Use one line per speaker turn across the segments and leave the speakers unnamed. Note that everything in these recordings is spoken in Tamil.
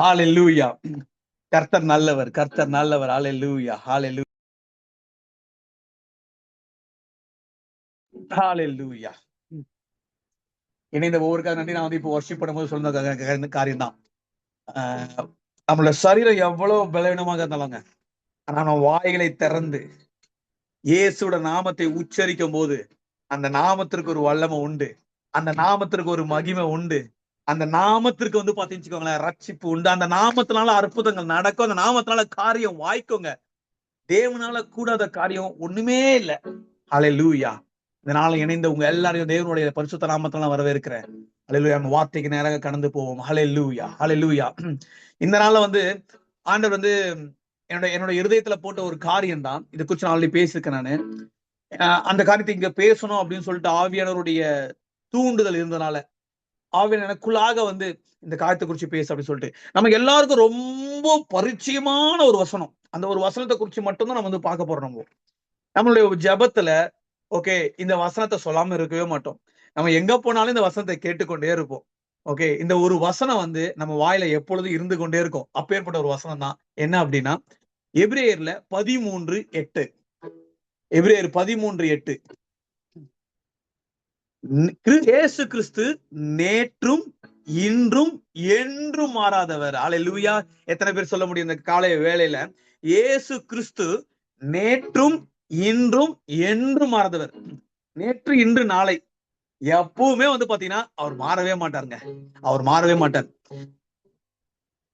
ஹalleluya. கர்த்தர் நல்லவர், கர்த்தர் நல்லவர். ஹalleluya, ஹalleluya, ஹalleluya. இணைந்த ஒவ்வொருக்காக நன்றி. நான் வந்து இப்போ வர்ஷிப் பண்ணும்போது சொன்ன காரியம் தான். நம்மளோட சரீரம் எவ்வளவு பலவீனமாக இருந்தாலுங்க, ஆனா நம்ம வாய்களை திறந்து இயேசுவோட நாமத்தை உச்சரிக்கும் போது அந்த நாமத்திற்கு ஒரு வல்லமை உண்டு, அந்த நாமத்திற்கு ஒரு மகிமை உண்டு, அந்த நாமத்திற்கு வந்து பாத்தீங்கன்னு ரட்சிப்பு உண்டு. அந்த நாமத்தினால அற்புதங்கள் நடக்கும், அந்த நாமத்தினால காரியம் வாய்க்குங்க. தேவனால கூடாத காரியம் ஒண்ணுமே இல்லை. ஹalleluya. இந்த நாளை இணைந்த உங்க எல்லாரையும் தேவனுடைய பரிசுத்த நாமத்தினால வரவேற்கிறேன். ஹalleluya. நம்ம வார்த்தைக்கு நேராக கடந்து போவோம். ஹalleluya, ஹalleluya. இந்த நாள்ல வந்து ஆண்டவர் வந்து என்னோட இருதயத்துல போட்ட ஒரு காரியம் தான். இதை குறித்து நான் ஆல்ரெடி பேசியிருக்கேன். நானு அந்த காரியத்தை இங்க பேசணும் அப்படின்னு சொல்லிட்டு ஆவியானவருடைய தூண்டுதல் இருந்தனால ஆவியான எனக்குள்ளாக வந்து இந்த காரியத்தை குறித்து பேச அப்படின்னு சொல்லிட்டு நமக்கு எல்லாருக்கும் ரொம்ப பரிச்சயமான ஒரு வசனம். அந்த ஒரு வசனத்தை குறித்து மட்டும்தான் நம்ம வந்து பார்க்க போறோம். நம்மளுடைய ஜபத்துல ஓகே இந்த வசனத்தை சொல்லாம இருக்கவே மாட்டோம். நம்ம எங்க போனாலும் இந்த வசனத்தை கேட்டுக்கொண்டே இருப்போம். ஓகே, இந்த ஒரு வசனம் வந்து நம்ம வாயில எப்பொழுதும் இருந்து கொண்டே இருக்கும். அப்பேற்பட்ட ஒரு வசனம் தான். என்ன அப்படின்னா எபிரேயர்ல 13:8. எபிரேயர் 13:8. இயேசு கிறிஸ்து நேற்றும் இன்றும் என்றும் மாறாதவர். ஹalleluya. எத்தனை பேர் சொல்ல முடியும் இந்த காலை வேளையில இயேசு கிறிஸ்து நேற்றும் இன்றும் என்றும் மாறாதவர். நேற்று இன்று நாளை எப்பவுமே வந்து பாத்தீங்கன்னா அவர் மாறவே மாட்டாருங்க. அவர் மாறவே மாட்டார்.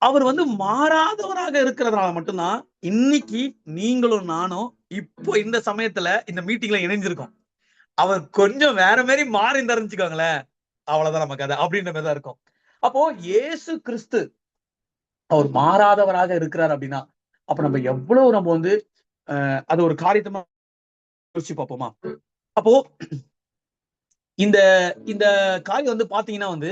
அவர் வந்து மாறாதவராக இருக்கிறதுனால மட்டும்தான் இன்னைக்கு நீங்களும் நானும் இப்போ இந்த சமயத்துல இந்த மீட்டிங்ல இணைஞ்சிருக்கோம். அவர் கொஞ்சம் வேற மாதிரி மாறி தெரிஞ்சுக்கோங்களேன், அவ்வளவுதான் நமக்கு அது அப்படின்ற மாதிரி தான் இருக்கும். அப்போ இயேசு கிறிஸ்து அவர் மாறாதவராக இருக்கிறார் அப்படின்னா அப்ப நம்ம எவ்வளவு நம்ம வந்து அது ஒரு காரியத்தமா யோசிச்சு பார்ப்போமா? அப்போ இந்த இந்த காரியம் வந்து பாத்தீங்கன்னா வந்து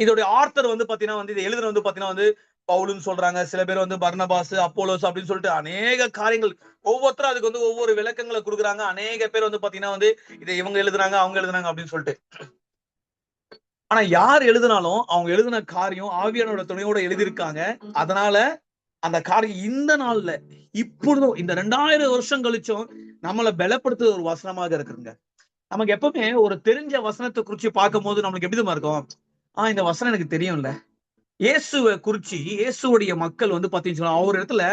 இதோடைய ஆர்த்தர் வந்து பாத்தீங்கன்னா வந்து இதை எழுதுற வந்து பாத்தீங்கன்னா வந்து பவுலுன்னு சொல்றாங்க, சில பேர் வந்து பர்னபாஸ், அப்போலோஸ் அப்படின்னு சொல்லிட்டு அநேக காரியங்கள் ஒவ்வொருத்தரும் அதுக்கு வந்து ஒவ்வொரு விளக்கங்களை கொடுக்குறாங்க. அநேக பேர் வந்து பாத்தீங்கன்னா வந்து இதை இவங்க எழுதுறாங்க அவங்க எழுதுறாங்க அப்படின்னு சொல்லிட்டு. ஆனா யார் எழுதினாலும் அவங்க எழுதின காரியம் ஆவியானோட துணையோட எழுதியிருக்காங்க. அதனால அந்த காரியம் இந்த நாள்ல இப்பொழுதும் இந்த 2000 வருஷம் கழிச்சும் நம்மளை பலப்படுத்துற ஒரு வசனமாக இருக்குங்க. நமக்கு எப்பவுமே ஒரு தெரிஞ்ச வசனத்தை குறிச்சு பார்க்கும் போது நம்மளுக்கு எப்படிதான் இருக்கும், இந்த வசனம் எனக்கு தெரியும்ல. இயேசுவை குறிச்சு இயேசுடைய மக்கள் வந்து பாத்தீங்கன்னா ஒரு இடத்துல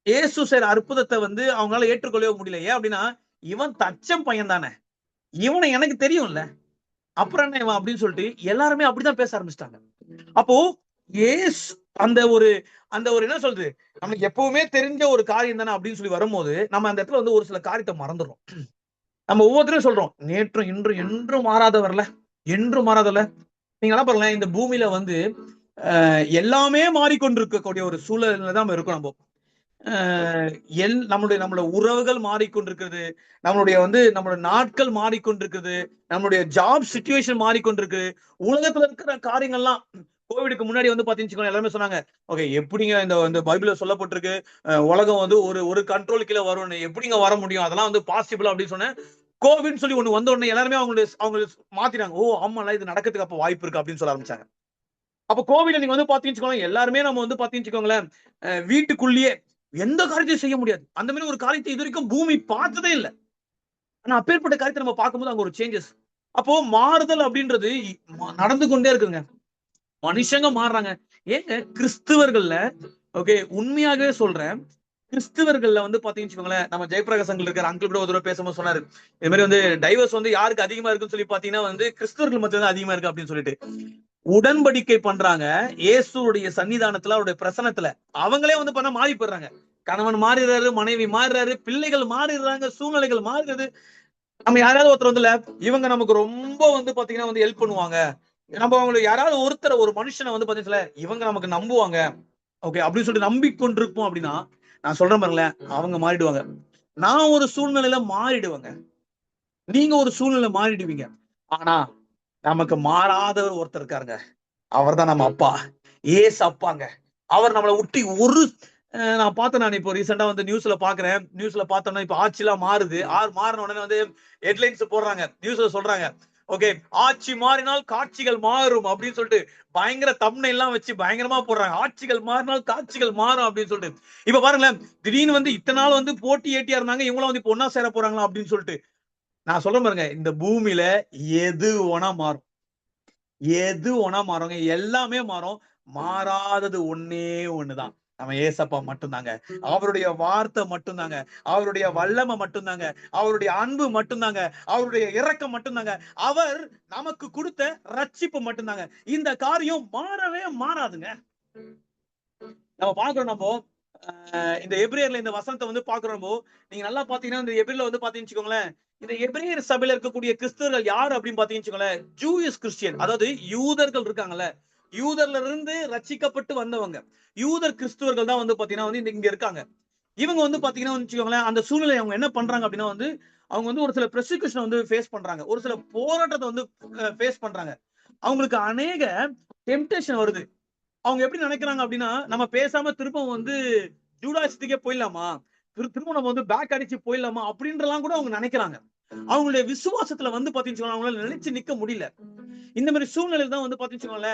இயேசு செய்யற அற்புதத்தை வந்து அவங்களால ஏற்றுக்கொள்ளவே முடியல. ஏன் அப்படின்னா இவன் தச்சம் பையன் தானே, இவனை எனக்கு தெரியும்ல, அப்புறம் என்ன இவன் அப்படின்னு சொல்லிட்டு எல்லாருமே அப்படிதான் பேச ஆரம்பிச்சிட்டாங்க. அப்போ ஏசு அந்த ஒரு என்ன சொல்றது, நமக்கு எப்பவுமே தெரிஞ்ச ஒரு காரியம் தானே அப்படின்னு சொல்லி வரும்போது நம்ம அந்த இடத்துல வந்து ஒரு சில காரியத்தை மறந்துடுறோம். நம்ம ஒவ்வொருத்தரும் சொல்றோம் நேற்றும் இன்றும் என்றும் மாறாதவர்ல, என்றும் மாறாதவர்ல. நீங்க என்ன பாருங்களேன், இந்த பூமியில வந்து எல்லாமே மாறிக்கொண்டிருக்கக்கூடிய ஒரு சூழல்ல தான் நம்ம இருக்கோம். நம்ம நம்மளோட உறவுகள் மாறிக்கொண்டிருக்கிறது, நம்மளுடைய நாட்கள் மாறிக்கொண்டிருக்குது, நம்மளுடைய ஜாப் சிச்சுவேஷன் மாறிக்கொண்டிருக்கு, உலகத்துல இருக்கிற காரியங்கள்லாம். கோவிடுக்கு முன்னாடி வந்து பாத்தீங்கன்னா எல்லாருமே சொன்னாங்க, ஓகே எப்படிங்க இந்த பைபிள்ல சொல்லப்பட்டிருக்கு உலகம் வந்து ஒரு கண்ட்ரோல் கீழே வரும்னு, எப்படிங்க வர முடியும், அதெல்லாம் வந்து பாசிபிள் அப்படின்னு சொன்னேன். கோவிட்னு சொல்லி ஒண்ணு வந்த உடனே எல்லாருமே அவங்க மாத்தினாங்க. ஓ ஆமால இது நடக்கிறதுக்கு அப்ப வாய்ப்பு இருக்கு அப்படின்னு சொல்ல ஆரம்பிச்சாங்க. அப்ப கோவில நீங்க வந்து பாத்தீங்கன்னா எல்லாருமே நம்ம வந்து பாத்தீங்கன்னா வீட்டுக்குள்ளேயே எந்த காரியத்தையும் செய்ய முடியாது. அந்த மாதிரி ஒரு காரியத்தை இது வரைக்கும் பூமி பார்த்ததே இல்லை. ஆனா அப்பேற்பட்ட காரியத்தை நம்ம பார்க்கும்போது அங்க ஒரு சேஞ்சஸ். அப்போ மாறுதல் அப்படின்றது நடந்து கொண்டே இருக்குங்க. மனுஷங்க மாறுறாங்க. ஏங்க கிறிஸ்துவர்கள்ல ஓகே உண்மையாகவே சொல்றேன், கிறிஸ்துவர்கள்ல வந்து பாத்தீங்கன்னு நம்ம ஜெயபிரகாஷ் அங்கிள் இருக்கிற அங்கிள் கூட ஒரு தடவை பேசும்போது சொன்னாரு, இது மாதிரி வந்து டைவர்ஸ் வந்து யாருக்கு அதிகமா இருக்குன்னு சொல்லி பாத்தீங்கன்னா வந்து கிறிஸ்துவர்கள் மத்தியில தான் அதிகமா இருக்கு அப்படின்னு சொல்லிட்டு உடன்படிக்கை பண்றாங்க. இயேசுடைய சன்னிதானத்துல அவருடைய பிரசனத்துல அவங்களே வந்து பண்ண மாறி போயிடுறாங்க. கணவன் மாறிடுறாரு, மனைவி மாறுறாரு, பிள்ளைகள் மாறிடுறாங்க, சூழ்நிலைகள் மாறுறது. நம்ம யாராவது ஒருத்தர் வந்து இவங்க நமக்கு ரொம்ப வந்து பாத்தீங்கன்னா வந்து ஹெல்ப் பண்ணுவாங்க, நம்ம அவங்களுக்கு யாராவது ஒருத்தர் ஒரு மனுஷனை வந்து பாத்தீங்கன்னா இவங்க நமக்கு நம்புவாங்க ஓகே அப்படின்னு சொல்லிட்டு நம்பிக்கொண்டிருப்போம் அப்படின்னா நான் சொல்றேன் பாருங்களேன், அவங்க மாறிடுவாங்க. நான் ஒரு சூழ்நிலையில மாறிடுவாங்க, நீங்க ஒரு சூழ்நிலை மாறிடுவீங்க. ஆனா நமக்கு மாறாதவர் ஒருத்தர் இருக்காருங்க, அவர் தான் நம்ம அப்பா, ஏசு அப்பாங்க. அவர் நம்மளை விட்டு ஒரு நான் பார்த்தேன். நான் இப்போ ரீசெண்டா வந்து நியூஸ்ல பார்த்தோம்னா இப்ப ஆட்சி எல்லாம் மாறுது. மாறின உடனே வந்து ஹெட்லைன்ஸ் போடுறாங்க, நியூஸ்ல சொல்றாங்க, ஓகே, ஆட்சி மாறினால் காட்சிகள் மாறும் அப்படின்னு சொல்லிட்டு பயங்கர தம்ப்நெயில் எல்லாம் வச்சு பயங்கரமா போடுறாங்க. ஆட்சிகள் மாறினால் காட்சிகள் மாறும் அப்படின்னு சொல்லிட்டு. இப்ப பாருங்களேன், திடீர்னு வந்து இத்தனை நாள் வந்து போட்டி ஏட்டியா இருந்தாங்க, இவங்களும் வந்து இப்ப ஒன்னா சேர போறாங்களா அப்படின்னு சொல்லிட்டு. நான் சொல்றேன் பாருங்க, இந்த பூமியில எது ஒனா மாறும், எது ஒனா மாறுங்க, எல்லாமே மாறும். மாறாதது ஒன்னே ஒண்ணுதான், நம்ம ஏசப்பா மட்டும்தாங்க. அவருடைய வார்த்தை மட்டும்தாங்க, அவருடைய வல்லமை மட்டும்தாங்க, அவருடைய அன்பு மட்டும்தாங்க, அவருடைய இரக்கம் மட்டும்தாங்க, அவர் நமக்கு கொடுத்த ரட்சிப்பு மட்டும்தாங்க. இந்த காரியம் மாறவே மாறாதுங்க. நம்ம பாக்குறோம், நம்ம இந்த எபிரேயர்ல இந்த வசனத்தை வந்து பாக்குறோம். நீங்க நல்லா பாத்தீங்கன்னா இந்த எபிரேயர்ல வந்து பாத்தீங்கன்னு இந்த எபிரேயர் சபையில இருக்கக்கூடிய கிறிஸ்தவர்கள் யார் அப்படின்னு பாத்தீங்கன்னு ஜூயிஷ் கிறிஸ்டியன், அதாவது யூதர்கள் இருக்காங்கல்ல, யூதர்ல இருந்து ரட்சிக்கப்பட்டு வந்தவங்க யூதர் கிறிஸ்துவர்கள் தான் வந்து பாத்தீங்கன்னா வந்து இங்க இருக்காங்க. இவங்க வந்து பாத்தீங்கன்னா வச்சுக்கோங்களேன், அந்த சூழ்நிலை அவங்க என்ன பண்றாங்க அப்படின்னா வந்து அவங்க வந்து ஒரு சில ப்ரெசிக்யூஷன் வந்து ஃபேஸ் பண்றாங்க, ஒரு சில போராட்டத்தை வந்து ஃபேஸ் பண்றாங்க. அவங்களுக்கு அநேக டெம்டேஷன் வருது. அவங்க எப்படி நினைக்கிறாங்க அப்படின்னா, நம்ம பேசாம திரும்ப வந்து ஜூடாயிசத்துக்கே போயிடலாமா, திரும்ப நம்ம வந்து பேக் அடிச்சு போயிடலாமா அப்படின்றலாம் கூட அவங்க நினைக்கிறாங்க. அவங்களுடைய விசுவாசத்துல வந்து பாத்தீங்கன்னா அவங்களால நிலைச்சு நிக்க முடியல. இந்த மாதிரி சூழ்நிலையில தான் வந்து பாத்தீங்கன்னா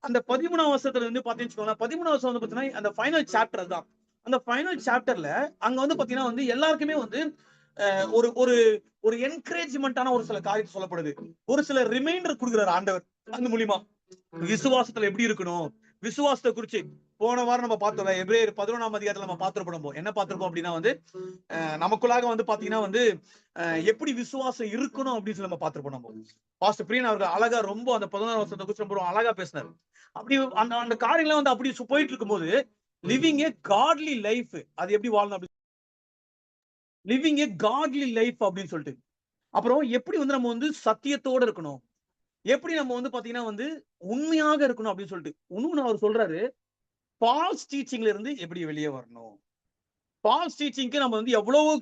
அந்த 13ஆம் வருஷத்துல வந்து பாத்தீங்கன்னா 13ஆம் வருஷம் வந்து பாத்தீங்கன்னா அந்த ஃபைனல் சாப்டர் தான். அந்த ஃபைனல் சாப்டர்ல அங்க வந்து பாத்தீங்கன்னா வந்து எல்லாருக்குமே வந்து ஒரு ஒரு ஒரு என்கரேஜ்மெண்டான ஒரு சில காரியத்தை சொல்லப்படுது. ஒரு சில ரிமைண்டர் கொடுக்கிறார் ஆண்டவர் அந்த மூலியமா. விசுவாசத்துல எப்படி இருக்கணும், விசுவாசத்தை குறிச்சு போன வாரம் நம்ம பார்த்தோம். எபிரேயர் 11ஆம் அதிகாரத்துல நம்ம பார்த்திருப்போம். என்ன பார்த்திருப்போம் அப்படின்னா வந்து நமக்குள்ளாக வந்து பாத்தீங்கன்னா வந்து எப்படி விசுவாசம் இருக்கணும் அப்படின்னு சொல்லி நம்ம பார்த்திருப்போம். நம்ம பாஸ்டர் பிரியன் அவர்கள் அழகா ரொம்ப அந்த 11ஆம் வருஷத்தை குறிச்சு ரொம்ப அழகா பேசினார். அப்படி அந்த அந்த காரியங்கள்லாம் வந்து அப்படி போயிட்டு இருக்கும்போது லிவிங் ஏ காட்லி லைஃப், அது எப்படி வாழணும் அப்படி, லிவிங் ஏ காட்லி லைஃப் அப்படின்னு சொல்லிட்டு. அப்புறம் எப்படி வந்து நம்ம வந்து சத்தியத்தோட இருக்கணும், எப்படி நம்ம வந்து பாத்தீங்கன்னா வந்து உண்மையாக இருக்கணும் அப்படின்னு சொல்லிட்டு இன்னும் அவர் சொல்றாரு, ஃபால்ஸ் டீச்சிங்ல இருந்து எப்படி வெளியே வரணும். ஃபால்ஸ் டீச்சிங்க்கு நம்ம வந்து எவ்வளவு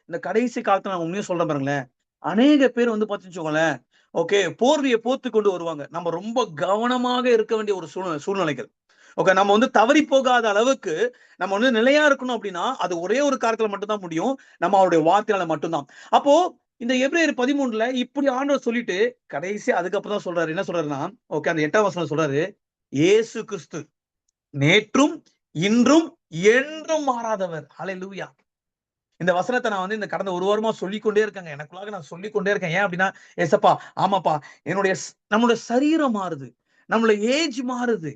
இந்த கடைசி காலத்துல நான் உண்மையா சொல்றேன் பாருங்களேன், அநேக பேர் வந்து பாத்துச்சோங்களேன், ஓகே, போர்வையை போத்து கொண்டு வருவாங்க. நம்ம ரொம்ப கவனமாக இருக்க வேண்டிய ஒரு சூழ்நிலைகள். ஓகே, நம்ம வந்து தவறி போகாத அளவுக்கு நம்ம வந்து நிலையா இருக்கணும் அப்படின்னா அது ஒரே ஒரு காரியத்துல மட்டும்தான் முடியும், நம்ம அவருடைய வார்த்தையால மட்டும்தான். அப்போ இந்த எபிரேயர் 13ல இப்படி ஆண்டவர் சொல்லிட்டு கடைசி அதுக்கப்புறம் தான் சொல்றாரு, என்ன சொல்றாருன்னா, ஓகே, அந்த 8ஆம் வசனம் சொல்றாரு, இயேசு கிறிஸ்து நேற்றும் இன்றும் என்றும் மாறாதவர். ஹல்லேலூயா. இந்த வசனத்தை நான் வந்து இந்த கடந்த ஒரு வாரமா சொல்லிக்கொண்டே இருக்கேங்க, எனக்குள்ளாக நான் சொல்லிக்கொண்டே இருக்கேன். ஏன் அப்படின்னா, ஏசப்பா ஆமாப்பா, நம்மளுடைய சரீரம் மாறுது, நம்மளோட ஏஜ் மாறுது,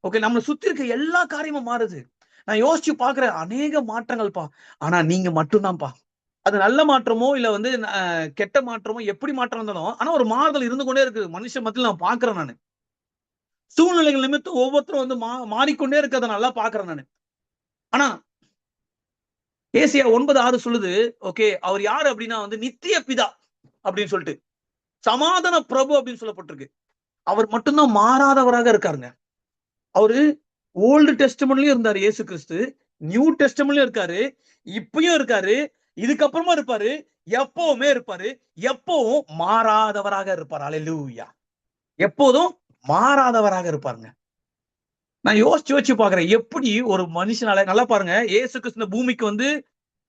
ஓகே, நம்மளை சுத்தி இருக்க எல்லா காரியமும் மாறுது. நான் யோசிச்சு பாக்குறேன், அநேக மாற்றங்கள்ப்பா, ஆனா நீங்க மட்டும்தான்ப்பா. அது நல்ல மாற்றமோ இல்ல வந்து கெட்ட மாற்றமோ எப்படி மாற்றம் இருந்தாலும் ஆனா ஒரு மாறுதல் இருந்து கொண்டே இருக்கு மனுஷன் மத்தியில் நான் பாக்குறேன். நானு சூழ்நிலைகள் நிமித்தம் ஒவ்வொருத்தரும் வந்து மாறிக்கொண்டே இருக்கிறத நல்லா பாக்குறேன் நானு. ஆனா ஏசியா 9:6 சொல்லுது, ஓகே, அவர் யாரு அப்படின்னா வந்து நித்திய பிதா அப்படின்னு சொல்லிட்டு, சமாதான பிரபு அப்படின்னு சொல்லப்பட்டிருக்கு. அவர் மட்டும்தான் மாறாதவராக இருக்காருங்க. அவரு ஓல்டு டெஸ்டமெண்ட்லயும் இருந்தாரு இயேசு கிறிஸ்து, நியூ டெஸ்டமெண்ட்லயும் இருக்காரு, இப்பயும் இருக்காரு, இதுக்கப்புறமா இருப்பாரு, எப்பவுமே இருப்பாரு, எப்பவும் மாறாதவராக இருப்பார். அல்லேலூயா. எப்போதும் மாறாதவராக இருப்பாருங்க. நான் யோசிச்சு பாக்குறேன், எப்படி ஒரு மனுஷனால, நல்லா பாருங்க, இயேசு கிறிஸ்து பூமிக்கு வந்து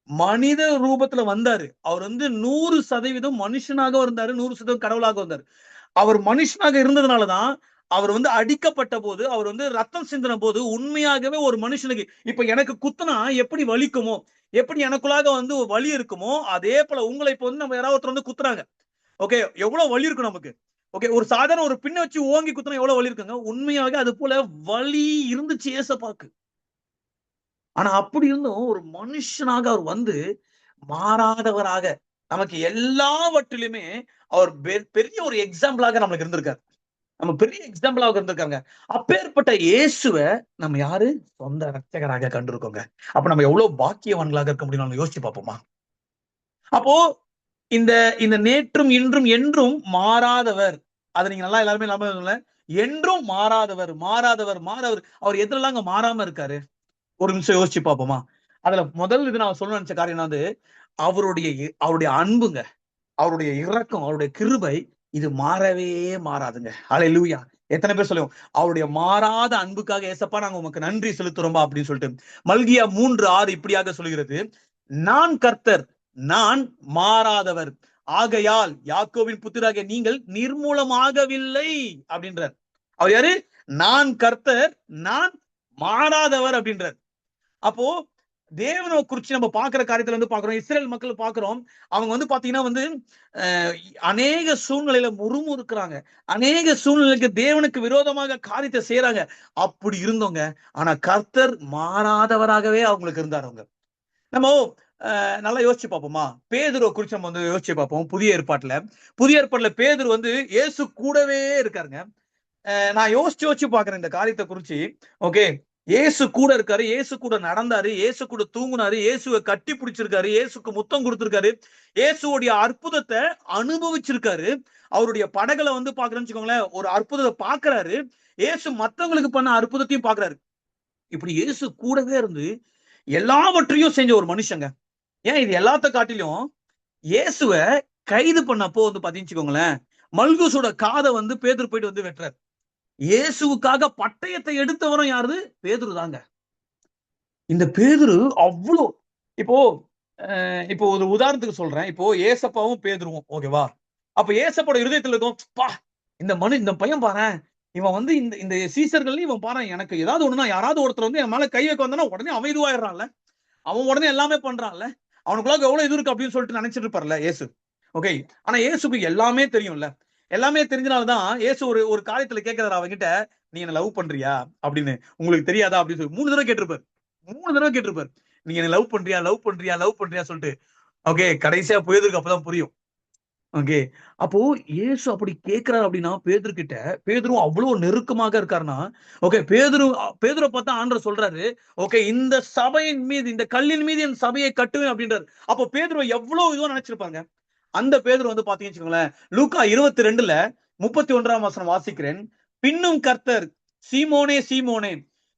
மனித ரூபத்துல வந்தாரு. அவர் வந்து 100% மனுஷனாக இருந்தாரு, 100% கடவுளாக வந்தாரு. அவர் மனுஷனாக இருந்ததுனாலதான் அவர் வந்து அடிக்கப்பட்ட போது, அவர் வந்து ரத்தம் சிந்தின போது உண்மையாகவே ஒரு மனுஷனுக்கு இப்ப எனக்கு குத்துனா எப்படி வலிக்குமோ, எப்படி எனக்குள்ளாக வந்து வலி இருக்குமோ, அதே போல உங்களை இப்ப வந்து நம்ம யாராவது ஒருத்தர் வந்து குத்துறாங்க, ஓகே, எவ்வளவு வலி இருக்கும் நமக்கு. ஓகே, ஒரு சாதாரண ஒரு பின்ன வச்சு ஓங்கி குத்துனா எவ்வளவு வலி இருக்குங்க. உண்மையாக அது போல வலி இருந்துச்சு ஏசப்பாக்கு. ஆனா அப்படி இருந்தும் ஒரு மனுஷனாக அவர் வந்து மாறாதவராக நமக்கு எல்லாவற்றிலுமே அவர் பெரிய ஒரு எக்ஸாம்பிளாக நம்மளுக்கு இருந்திருக்காரு. நம்ம பெரிய எக்ஸாம்பிளாக இருந்திருக்காங்க. அப்பேற்பட்ட இயேசுவ நம்ம யாரு சொந்த ரட்சகராக கண்டிருக்கோங்க. அப்ப நம்ம எவ்வளவு பாக்கியவான்களாக இருக்க முடியும் நம்ம யோசிச்சு பார்ப்போமா? அப்போ இந்த இந்த நேற்றும் இன்றும் என்றும் மாறாதவர், அதை நீங்க நல்லா எல்லாருமே நம்ப, என்றும் மாறாதவர் மாறாதவர் மாறாதவர். அவர் எதுலங்க மாறாம இருக்காரு? ஒரு நிமிஷம் யோசிச்சு பார்ப்போமா? அதுல முதல் இது நான் சொல்ல நினைச்ச காரியம் வந்து அவருடைய அவருடைய அன்புங்க, அவருடைய இரக்கம், அவருடைய கிருபை, இது மாறவே மாறாதுங்க. ஹல்லேலூயா. எத்தனை பேர் சொல்லுவோம், அவருடைய மாறாத அன்புக்காக ஏசப்பா நாங்க உமக்கு நன்றி செலுத்துறோம்பா அப்படின்னு சொல்லிட்டு. மல்கியா 3:6 இப்படியாக சொல்கிறது, நான் கர்த்தர், நான் மாறாதவர், ஆகையால் யாக்கோபின் புத்திராகிய நீங்கள் நிர்மூலமாகவில்லை அப்படின்றார். அவர் யாரு? நான் கர்த்தர், நான் மாறாதவர் அப்படின்றார். அப்போ தேவனை குறிச்சு நம்ம பாக்குற காரியத்துல வந்து பாக்குறோம், இஸ்ரேல் மக்கள் பாக்குறோம். அவங்க வந்து பாத்தீங்கன்னா வந்து அநேக சூழ்நிலையில முறுமுறுக்கிறாங்க, அநேக சூழ்நிலைக்கு தேவனுக்கு விரோதமாக காரியத்தை செய்யறாங்க. அப்படி இருந்தவங்க ஆனா கர்த்தர் மாறாதவராகவே அவங்களுக்கு இருந்தார். அவங்க நம்ம நல்லா யோசிச்சு பார்ப்போமா? பேதுருவை குறிச்சு நம்ம வந்து யோசிச்சு பார்ப்போம். புதிய ஏற்பாட்டுல பேதுரு வந்து இயேசு கூடவே இருக்காருங்க. நான் யோசிச்சு பாக்குறேன் இந்த காரியத்தை குறிச்சு. ஓகே, இயேசு கூட இருக்காரு, இயேசு கூட நடந்தாரு, இயேசு கூட தூங்குனாரு, இயேசுவை கட்டி பிடிச்சிருக்காரு, இயேசுக்கு முத்தம் கொடுத்திருக்காரு, இயேசுடைய அற்புதத்தை அனுபவிச்சிருக்காரு. அவருடைய படகளை வந்து பாக்குறேன்னு வச்சுக்கோங்களேன், ஒரு அற்புதத்தை பாக்குறாரு, இயேசு மத்தவங்களுக்கு பண்ண அற்புதத்தையும் பாக்குறாரு. இப்படி இயேசு கூடவே இருந்து எல்லாவற்றையும் செஞ்ச ஒரு மனுஷங்க. ஏன் இது எல்லாத்த காட்டிலும் இயேசுவை கைது பண்ணப்போ வந்து பாத்தீங்கன்னு மல்குஸோட காதை வந்து பேதுரு போயிட்டு வந்து வெட்டுறாரு. இயேசுவுக்காக பட்டயத்தை எடுத்தவரும் யாரு? பேதுரு தாங்க. இந்த பேதுரு அவ்வளோ இப்போ இப்போ ஒரு உதாரணத்துக்கு சொல்றேன். இப்போ ஏசப்பாவும் பேதுருவும், ஓகேவா? அப்ப ஏசப்போட இருதயத்துல இருக்கும், பா இந்த பையன் பாரு, இவன் வந்து இந்த சீசர்கள் இவன் பாரு, எனக்கு ஏதாவது ஒண்ணுனா யாராவது ஒருத்தர் வந்து என் மேல கை வைக்க வந்தானா உடனே அவன் இதுவாயிடுறான்ல, அவன் உடனே எல்லாமே பண்றான்ல, அவனுக்குள்ள எவ்வளவு இது இருக்கு அப்படின்னு சொல்லிட்டு நினைச்சிட்டு இருப்பார்ல இயேசு. ஓகே, ஆனா இயேசுக்கு எல்லாமே தெரியும்ல. எல்லாமே தெரிஞ்சனால்தான் இயேசு ஒரு காரியத்துல கேட்கிறாரு அவங்கிட்ட, நீ என்ன லவ் பண்றியா அப்படின்னு. உங்களுக்கு தெரியாதா அப்படின்னு சொல்லி 3 தடவை கேட்டிருப்பாரு. நீங்க என்ன லவ் பண்றியா சொல்லிட்டு. ஓகே, கடைசியா பேதுருக்கு அப்பதான் புரியும். ஓகே, அப்போ இயேசு அப்படி கேட்கிறாரு அப்படின்னா பேதுரும் அவ்வளவு நெருக்கமாக இருக்காருன்னா, ஓகே, பேதுரை பார்த்தா ஆண்டவர் சொல்றாரு, ஓகே, இந்த சபையின் மீது, இந்த கல்லின் மீது என் சபையை கட்டுவேன் அப்படின்றாரு. அப்போ பேதுரு எவ்வளவு இதுவா நினைச்சிருப்பாங்க. அந்த பேதுரு வந்து பாத்தீங்கன்னு வச்சுக்கோங்களேன், லூக்கா 22ல 31ஆம் வசனம் வாசிக்கிறேன். பின்னும் கர்த்தர், சீமோனே சீமோனே,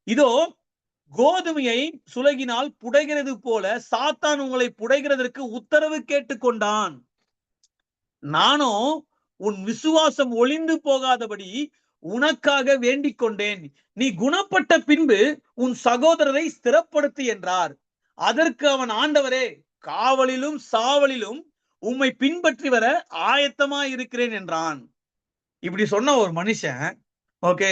இதோ கோதுமையை சுலகினால் புடைகிறது போல சாத்தான் உங்களை புடைகிறதற்கு உத்தரவு கேட்டுக்கொண்டான். நானும் உன் விசுவாசம் ஒளிந்து போகாதபடி உனக்காக வேண்டிக் கொண்டேன். நீ குணப்பட்ட பின்பு உன் சகோதரரை ஸ்திரப்படுத்து என்றார். அதற்கு அவன், ஆண்டவரே, காவலிலும் சாவலிலும் உம்மை பின்பற்றி வர ஆயத்தமா இருக்கிறேன் என்றான். இப்படி சொன்ன ஒரு மனுஷன், ஓகே,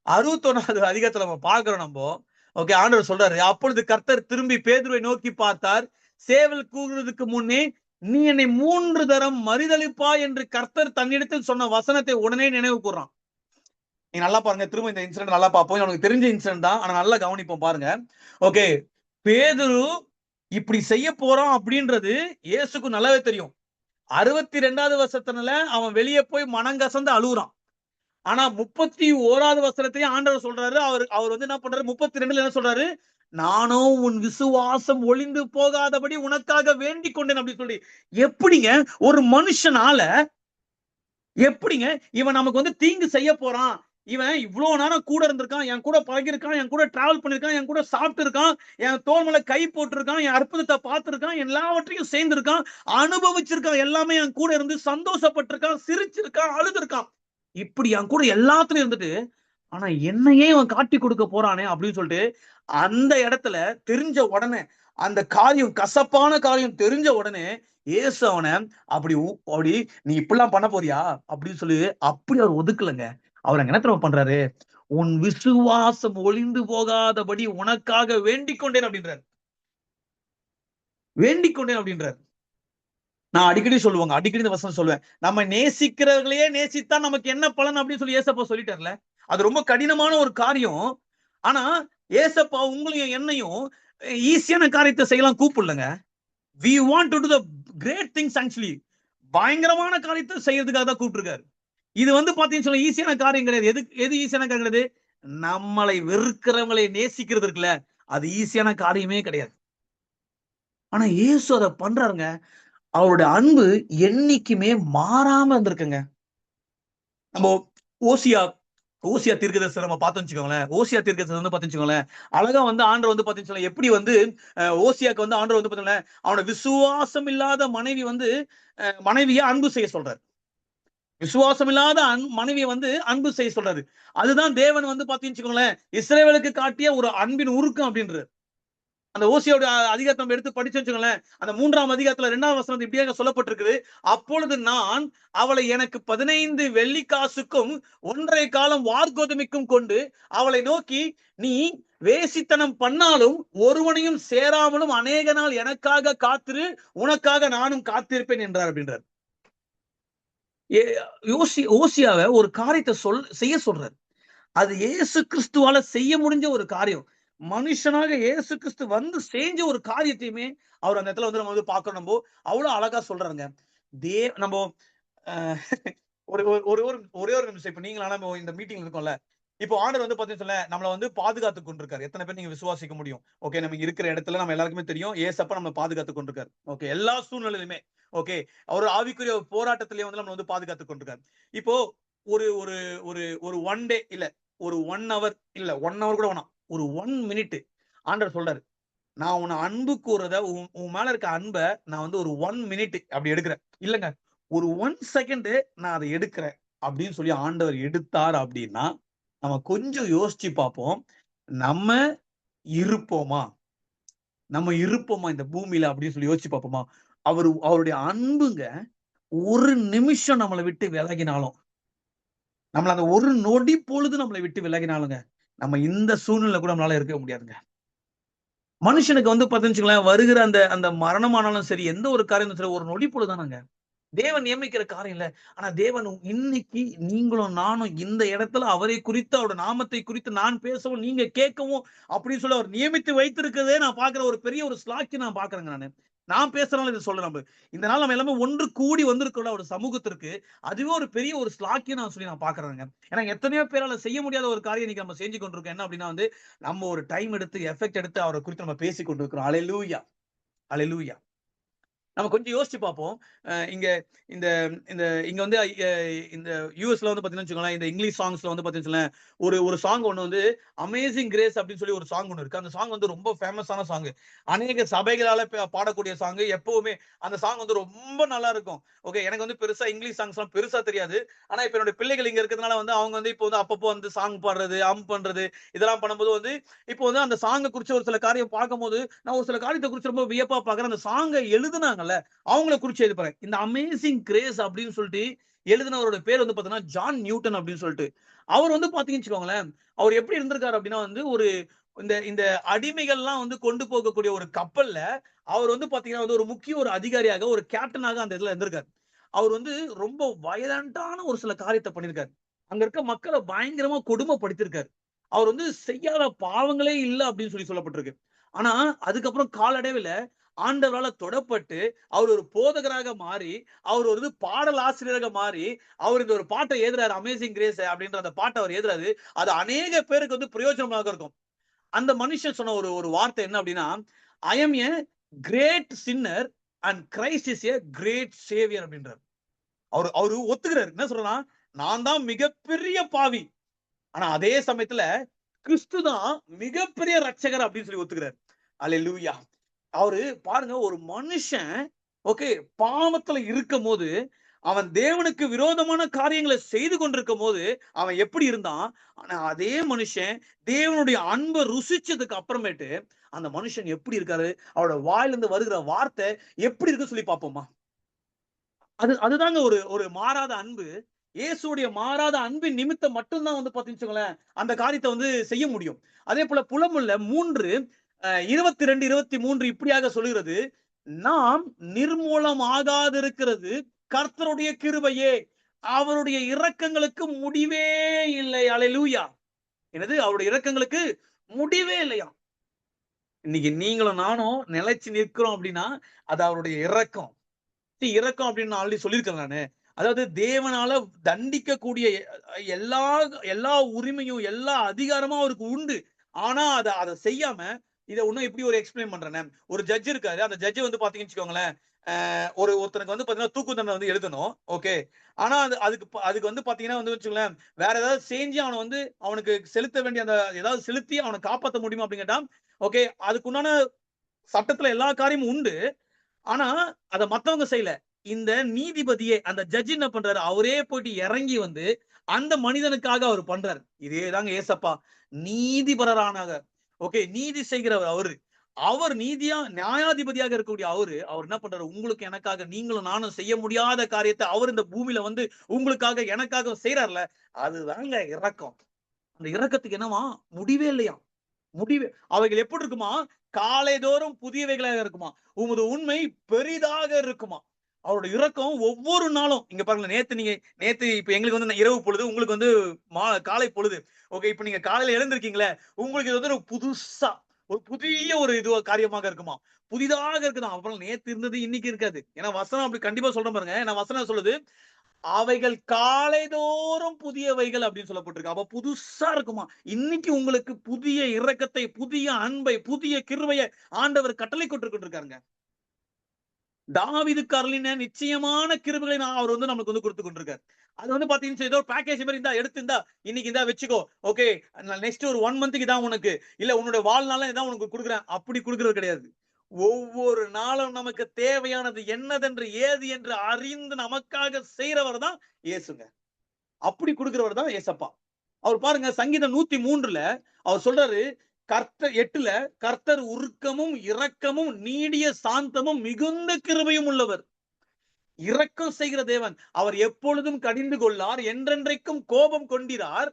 61வது அதிகாரத்துல நம்ம பாக்குறோம் நம்ம. ஓகே, ஆண்டவர் சொல்றாரு, அப்பொழுது கர்த்தர் திரும்பி பேதுருவை நோக்கி பார்த்தார். சேவல் கூறுவதற்கு முன்னே நீ என்னை 3 தரம் மறுதலிப்பா என்று கர்த்தர் தன்னிடத்தில் சொன்ன வசனத்தை உடனே நினைவு கூறான். நீங்க நல்லா பாருங்க, திரும்ப இந்த இன்சிடென்ட் நல்லா பார்ப்போம். எனக்கு தெரிஞ்ச இன்சிடென்ட் தான், ஆனா நல்லா கவனிப்போம் பாருங்க. ஓகே, பேதுரு இப்படி செய்ய போறான் அப்படின்றது இயேசுக்கு நல்லாவே தெரியும். 62வது வசனத்துல அவன் வெளியே போய் மனங்கசந்து அழுகுறான். ஆனா 31வது வசனத்தையும் ஆண்டவர் சொல்றாரு. அவர் வந்து என்ன பண்றாரு, 32ல என்ன சொல்றாரு, நானும் உன் விசுவாசம் ஒளிந்து போகாதபடி உனக்காக வேண்டிக் கொண்டேன் அப்படின்னு சொல்லி. எப்படிங்க ஒரு மனுஷனால, எப்படிங்க இவன் நமக்கு வந்து தீங்கு செய்ய போறான், இவன் இவ்வளவு நேரம் கூட இருந்திருக்கான், என் கூட பழகிருக்கான், என் கூட டிராவல் பண்ணிருக்கான், என் கூட சாப்பிட்டு இருக்கான், என் தோல் மேல கை போட்டிருக்கான், என் அற்புதத்தை பார்த்திருக்கான், எல்லாவற்றையும் சேர்ந்திருக்கான், அனுபவிச்சிருக்கான், எல்லாமே என் கூட இருந்து சந்தோஷப்பட்டிருக்கான், சிரிச்சிருக்கான், அழுதுருக்கான், இப்படி என் கூட எல்லாத்துலயும் இருந்துட்டு, ஆனா என்னையே அவன் காட்டி கொடுக்க போறானே அப்படின்னு சொல்லிட்டு அந்த இடத்துல தெரிஞ்ச உடனே, அந்த காரியம் கசப்பான காரியம் தெரிஞ்ச உடனே இயேசு அவனை அப்படி நீ இப்படிலாம் பண்ண போறியா அப்படின்னு சொல்லி அப்படி அவர் ஒதுக்கலங்க. அவர் அங்க என்ன பண்றாரு, உன் விசுவாசம் ஒளிந்து போகாதபடி உனக்காக வேண்டிக் கொண்டேன் அப்படின்றார். நான் அடிக்கடி இந்த வசனம் சொல்லுவேன், நம்ம நேசிக்கிறவர்களையே நேசித்தா நமக்கு என்ன பலன் அப்படின்னு சொல்லி ஏசப்பா சொல்லிட்டார்ல. அது ரொம்ப கடினமான ஒரு காரியம். ஆனா ஏசப்பா உங்களையும் என்னையும் ஈஸியான காரியத்தை செய்யலாம் கூப்பிடலங்க. we want to do the great things actually. பயங்கரமான காரியத்தை செய்யறதுக்காக தான் கூப்பிட்டுருக்காரு. இது வந்து பாத்தீங்கன்னு சொல்ல ஈஸியான காரியம் கிடையாது. எது ஈஸியான காரியம் கிடையாது? நம்மளை வெறுக்கிறவங்களை நேசிக்கிறது இருக்குல்ல, அது ஈஸியான காரியமே கிடையாது. ஆனா இயேசு அதை பண்றாருங்க. அவருடைய அன்பு என்னைக்குமே மாறாம இருந்திருக்குங்க. நம்ம ஓசியா தீர்க்கதரிசனம் நம்ம பார்த்தோம்னு வச்சுக்கோங்களேன். ஓசியா தீர்க்கதரிசனம் வந்து பாத்தீங்கன்னு அழகா வந்து ஆண்டவர் வந்து பாத்தீங்கன்னு எப்படி வந்து ஓசியாக்கு வந்து ஆண்டவர் வந்து பாத்தீங்கன்னா அவனோட விசுவாசம் இல்லாத மனைவி வந்து மனைவியை அன்பு செய்ய சொல்றாரு. விசுவாசம் இல்லாத மனைவியை வந்து அன்பு செய்ய சொல்றாரு. அதுதான் தேவன் வந்து பாத்தீங்கன்னு வச்சுக்கோங்களேன் இஸ்ரவேலுக்கு காட்டிய ஒரு அன்பின் உருக்கம் அப்படின்றது. அந்த ஓசியோட அதிகாரத்தை நம்ம எடுத்து படிச்சு வச்சுக்கோங்களேன், அந்த 3ஆம் அதிகாரத்துல 2ஆம் வசனம் இப்படியாக சொல்லப்பட்டிருக்குது. அப்பொழுது நான் அவளை எனக்கு 15 வெள்ளிக்காசுக்கும் 1.5 காலம் வார்கோதுமைக்கும் கொண்டு அவளை நோக்கி, நீ வேசித்தனம் பண்ணாலும் ஒருவனையும் சேராமலும் அநேக நாள் எனக்காக காத்திரு, உனக்காக நானும் காத்திருப்பேன் என்றார் அப்படின்றார். ஓசியாவை ஒரு காரியத்தை செய்ய சொல்றாரு. அது இயேசு கிறிஸ்துவால செய்ய முடிஞ்ச ஒரு காரியம். மனுஷனாக இயேசு கிறிஸ்து வந்து செஞ்ச ஒரு காரியத்தையுமே அவர் அந்த இடத்துல வந்து நம்ம வந்து பார்க்கணும். நம்ம அவ்வளவு அழகா சொல்றாங்க. நம்ம ஒரு ஒரு ஒரே ஒரு நிமிஷம். இப்ப நீங்களான இந்த மீட்டிங் இருக்கோம்ல, இப்போ ஆண்டவர் வந்து பாத்தீங்கன்னா நம்மள வந்து பாதுகாத்து கொண்டிருக்காரு. எத்தனை பேர் நீங்க விசுவாசிக்க முடியும்? ஓகே, நம்ம இருக்கிற இடத்துல நம்ம எல்லாருக்குமே தெரியும் ஏசப்பா நம்ம பாதுகாத்து கொண்டிருக்காரு. ஓகே, எல்லா சூழ்நிலையிலுமே. ஓகே, அவர் ஆவிக்குரிய போராட்டத்திலேயே வந்து நம்ம வந்து பாதுகாத்து கொண்டிருக்காரு. இப்போ ஒரு ஒரு ஒரு ஒரு 1 டே இல்ல ஒரு 1 ஹவர் இல்ல 1 ஹவர் கூட வேணாம், ஒரு 1 மினிட் ஆண்டவர் சொல்றாரு, நான் உன்னை அன்பு கூறத உன் மேல இருக்க அன்பை நான் வந்து ஒரு 1 மினிட் அப்படி எடுக்கிறேன். இல்லங்க, ஒரு 1 செகண்ட் நான் அதை எடுக்கிறேன் அப்படின்னு சொல்லி ஆண்டவர் எடுத்தார் அப்படின்னா நம்ம கொஞ்சம் யோசிச்சு பார்ப்போம். நம்ம இருப்போமா இந்த பூமியில அப்படின்னு சொல்லி யோசிச்சு பார்ப்போமா? அவருடைய அன்புங்க ஒரு நிமிஷம் நம்மளை விட்டு விலகினாலும், நம்மள அந்த ஒரு நொடி பொழுது நம்மளை விட்டு விலகினாலுங்க, நம்ம இந்த சூழ்நிலை கூட நம்மளால இருக்க முடியாதுங்க. மனுஷனுக்கு வந்து பாத்தீங்கன்னு வருகிற அந்த அந்த மரணமானாலும் சரி, எந்த ஒரு காரியம் சரி, ஒரு நொடி பொழுதுதானங்க. தேவன் நியமிக்கிற காரியம் இல்ல. ஆனா தேவன் இன்னைக்கு நீங்களும் நானும் இந்த இடத்துல அவரை குறித்து, அவருடைய நாமத்தை குறித்து நான் பேசவும், நீங்க கேட்கவும் அப்படின்னு சொல்லி அவர் நியமித்து வைத்திருக்கிறதே நான் பார்க்கிற ஒரு பெரிய ஒரு ஸ்லாக்கி நான் பார்க்கிறேங்க நானு. நான் பேசுறனால இதை சொல்றேன். நம்ம இந்த நாள் நம்ம எல்லாமே ஒன்று கூடி வந்திருக்கிற ஒரு சமூகத்திற்கு அதுவே ஒரு பெரிய ஒரு ஸ்லாக்கி நான் சொல்லி நான் பார்க்கிறேங்க. ஏன்னா எத்தனையோ பேரால செய்ய முடியாத ஒரு காரியம் இன்னைக்கு நம்ம செஞ்சு கொண்டிருக்கோம். என்ன அப்படின்னா வந்து நம்ம ஒரு டைம் எடுத்து எஃபெக்ட் எடுத்து அவரை குறித்து நம்ம பேசி கொண்டிருக்கிறோம். அல்லேலூயா, அல்லேலூயா. நம்ம கொஞ்சம் யோசிச்சு பார்ப்போம். இங்க இந்த இந்த இங்க வந்து இந்த யுஎஸ்ல வந்து பாத்தீங்கன்னா வச்சுக்கோங்களேன், இந்த இங்கிலீஷ் சாங்ஸ்ல வந்து பாத்தீங்கன்னா ஒரு ஒரு சாங் ஒண்ணு வந்து அமேசிங் கிரேஸ் அப்படின்னு சொல்லி ஒரு சாங் ஒண்ணு இருக்கு. அந்த சாங் வந்து ரொம்ப ஃபேமஸான சாங். அநேக சபைகளால பாடக்கூடிய சாங். எப்பவுமே அந்த சாங் வந்து ரொம்ப நல்லா இருக்கும். ஓகே, எனக்கு வந்து பெருசா இங்கிலீஷ் சாங்ஸ் எல்லாம் பெருசா தெரியாது. ஆனா இப்ப என்னோட பிள்ளைகள் இங்க இருக்கிறதுனால வந்து அவங்க வந்து இப்போ வந்து அப்பப்போ வந்து சாங் பாடுறது, பண்றது இதெல்லாம் பண்ணும்போது வந்து இப்போ வந்து அந்த சாங்கை குறிச்சு ஒரு சில காரியம் பார்க்கும்போது நான் ஒரு சில காரியத்தை குறிச்சு ரொம்ப வியப்பா பாக்குறேன். அந்த சாங்கை எழுதுனாங்கல்ல அவங்கள குறிச்சு எழுதி பாருங்க. இந்த அமேசிங் கிரேஸ் அப்படின்னு சொல்லிட்டு எழுதினவரோட பேர் வந்து பாத்தீங்கன்னா ஜான் நியூட்டன் அப்படின்னு சொல்லிட்டு. அவர் வந்து பாத்தீங்கன்னு வச்சுக்கோங்களேன், அவர் எப்படி இருந்திருக்காரு அப்படின்னா வந்து ஒரு இந்த இந்த அடிமைகள்லாம் வந்து கொண்டு போகக்கூடிய ஒரு கப்பல்ல அவர் வந்து பாத்தீங்கன்னா வந்து ஒரு முக்கிய ஒரு அதிகாரியாக ஒரு கேப்டனாக அந்த இதுல இருந்திருக்காரு. அவர் வந்து ரொம்ப வயலண்டான ஒரு சில காரியத்தை பண்ணிருக்காரு. அங்க இருக்க மக்களை பயங்கரமா கொடுமைப்படுத்திருக்காரு. அவர் வந்து செய்யாத பாவங்களே இல்ல அப்படின்னு சொல்லி சொல்லப்பட்டிருக்கு. ஆனா அதுக்கப்புறம் காலடைவுல ஆண்டவரால தொடப்பட்டு அவர் ஒரு போதகராக மாறி, அவர் ஒரு பாடல் ஆசிரியராக மாறி, அவர் இந்த ஒரு பாட்டை எழுதுறாரு, அமேசிங் கிரேஸ் அப்படின்ற அந்த பாட்டை அவர் எழுதுறாரு. அது அநேக பேருக்கு வந்து பிரயோஜனமாக இருக்கும். அந்த மனுஷன் சொன்ன ஒரு ஒரு வார்த்தை என்ன அப்படின்னா, I am a great sinner and Christ is a great saviour அப்படின்றார். அவரு ஒத்துக்கிறாரு. என்ன சொல்றா, நான் தான் மிகப்பெரிய பாவி. ஆனா அதே சமயத்துல கிறிஸ்து தான் மிகப்பெரிய ரட்சகர் அப்படின்னு சொல்லி ஒத்துக்கிறார். அல்லேலூயா. அவரு பாருங்க, ஒரு மனுஷன் ஓகே பாவத்துல இருக்கும் போது, அவன் தேவனுக்கு விரோதமான காரியங்களை செய்து கொண்டிருக்கும் போது அவன் எப்படி இருந்தான். ஆனா அதே மனுஷன் தேவனுடைய அன்பை ருசிச்சதுக்கு அப்புறமேட்டு அந்த மனுஷன் எப்படி இருக்காரு, அவரோட வாயிலிருந்து வருகிற வார்த்தை எப்படி இருக்கு சொல்லி பார்ப்போமா. அதுதாங்க ஒரு ஒரு மாறாத அன்பு. இயேசுடைய மாறாத அன்பின் நிமித்தம் மட்டும்தான் வந்து பாத்தீங்கன்னா அந்த காரியத்தை வந்து செய்ய முடியும். அதே போல புலமுள்ள 3 22, 23 இப்படியாக சொல்லுகிறது, நாம் நிர்மூலம் ஆகாதிருக்கிறது கர்த்தருடைய கிருபையே, அவருடைய இரக்கங்களுக்கு முடிவே இல்லை. அல்லேலூயா. என்னது, அவருடைய இரக்கங்களுக்கு முடிவே இல்லையா. இன்னைக்கு நீங்களும் நானும் நிலைச்சு நிற்கிறோம் அப்படின்னா அது அவருடைய இரக்கம். இரக்கம் அப்படின்னு நான் ஆல்ரெடி சொல்லியிருக்கேன் நானு. அதாவது தேவனால தண்டிக்கக்கூடிய எல்லா எல்லா உரிமையும் எல்லா அதிகாரமும் அவருக்கு உண்டு. ஆனா அதை செய்யாம இதை இன்னும் எப்படி ஒரு எக்ஸ்பிளைன் பண்றேன். ஒரு ஜட்ஜ் இருக்காரு. அந்த ஜட்ஜ் வந்து பாத்தீங்கன்னு வச்சுக்கோங்களேன், ஒருத்தனுக்கு வந்து பாத்தீங்கன்னா தூக்கு தண்டனை வந்து எழுதணும். ஓகே, ஆனா அதுக்கு வந்து பாத்தீங்கன்னா வந்து வச்சுக்கோங்களேன், வேற ஏதாவது செஞ்சு அவனை வந்து அவனுக்கு செலுத்த வேண்டிய அந்த ஏதாவது செலுத்தி அவனை காப்பாற்ற முடியுமா அப்படின்னு கேட்டா, ஓகே அதுக்குண்டான சட்டத்துல எல்லா காரியமும் உண்டு. ஆனா அத மத்தவங்க செய்யல. இந்த நீதிபதியே அந்த ஜட்ஜ் என்ன பண்றாரு, அவரே போயிட்டு இறங்கி வந்து அந்த மனிதனுக்காக அவர் பண்றாரு. இதேதாங்க ஏசப்பா நீதிபரரானாக. ஓகே, நீதி செய்கிறவர் அவரு. அவர் நியாயாதிபதியாக இருக்கக்கூடிய அவர் என்ன பண்றாரு? உங்களுக்கு எனக்காக நீங்களும் நானும் செய்ய முடியாத காரியத்தை அவர் இந்த பூமியில வந்து உங்களுக்காக எனக்காக செய்யறாருல, அதுதாங்க இரக்கம். அந்த இரக்கத்துக்கு என்னவா? முடிவே இல்லையா? அவைகள் எப்படி இருக்குமா? காலைதோறும் புதியவைகளாக இருக்குமா, உமது உண்மை பெரிதாக இருக்குமா. அவருடைய இரக்கம் ஒவ்வொரு நாளும். இங்க பாருங்க, நேத்து இப்ப எங்களுக்கு வந்து இரவு பொழுது, உங்களுக்கு வந்து காலை பொழுது. ஓகே, இப்ப நீங்க காலையில எழுந்திருக்கீங்களே, உங்களுக்கு இது வந்து ஒரு புதுசா ஒரு புதிய ஒரு காரியமாக இருக்குமா, புதிதாக இருக்குதான். அப்புறம் நேத்து இருந்தது இன்னைக்கு இருக்காது. ஏன்னா வசனம் அப்படி கண்டிப்பா சொல்றேன் பாருங்க. ஏன்னா வசனம் சொல்லுது, அவைகள் காலைதோறும் புதியவைகள் அப்படின்னு சொல்லப்பட்டிருக்கு. அப்ப புதுசா இருக்குமா. இன்னைக்கு உங்களுக்கு புதிய இரக்கத்தை, புதிய அன்பை, புதிய கிருபைய ஆண்டவர் கட்டளை கொண்டிருக்காருங்க. தாவீதுக்கு அருளின நிச்சயமான கிருபைகளை அவர் வந்து நமக்கு வந்து கொடுத்து கொண்டிருக்காரு. அது வந்து பாத்தீங்கன்னா ஏதோ பேக்கேஜ் மாதிரி இருந்தா எடுத்து இன்னைக்கு இந்தா வச்சுக்கோ. ஓகே, நெக்ஸ்ட் ஒரு 1 மந்த்துக்கு தான் உனக்கு, இல்ல உன்னோட வாழ்நாள இதான் உனக்கு கொடுக்குறேன். அப்படி கொடுக்கிறது கிடையாது. ஒவ்வொரு நாளும் நமக்கு தேவையானது என்னதென்று ஏது என்று அறிந்து நமக்காக செய்யறவர் தான் இயேசுங்க. அப்படி கொடுக்கிறவர் தான் ஏசப்பா. அவர் பாருங்க, சங்கீதம் 103ல அவர் சொல்றாரு, கர்த்தர் 8ல, கர்த்தர் உருக்கமும் இரக்கமும் நீடிய சாந்தமும் மிகுந்த கிருபையும் உள்ளவர். இரக்கம் செய்கிற தேவன். அவர் எப்பொழுதும் கடிந்து கொள்ளார், என்றென்றைக்கும் கோபம் கொண்டிரார்.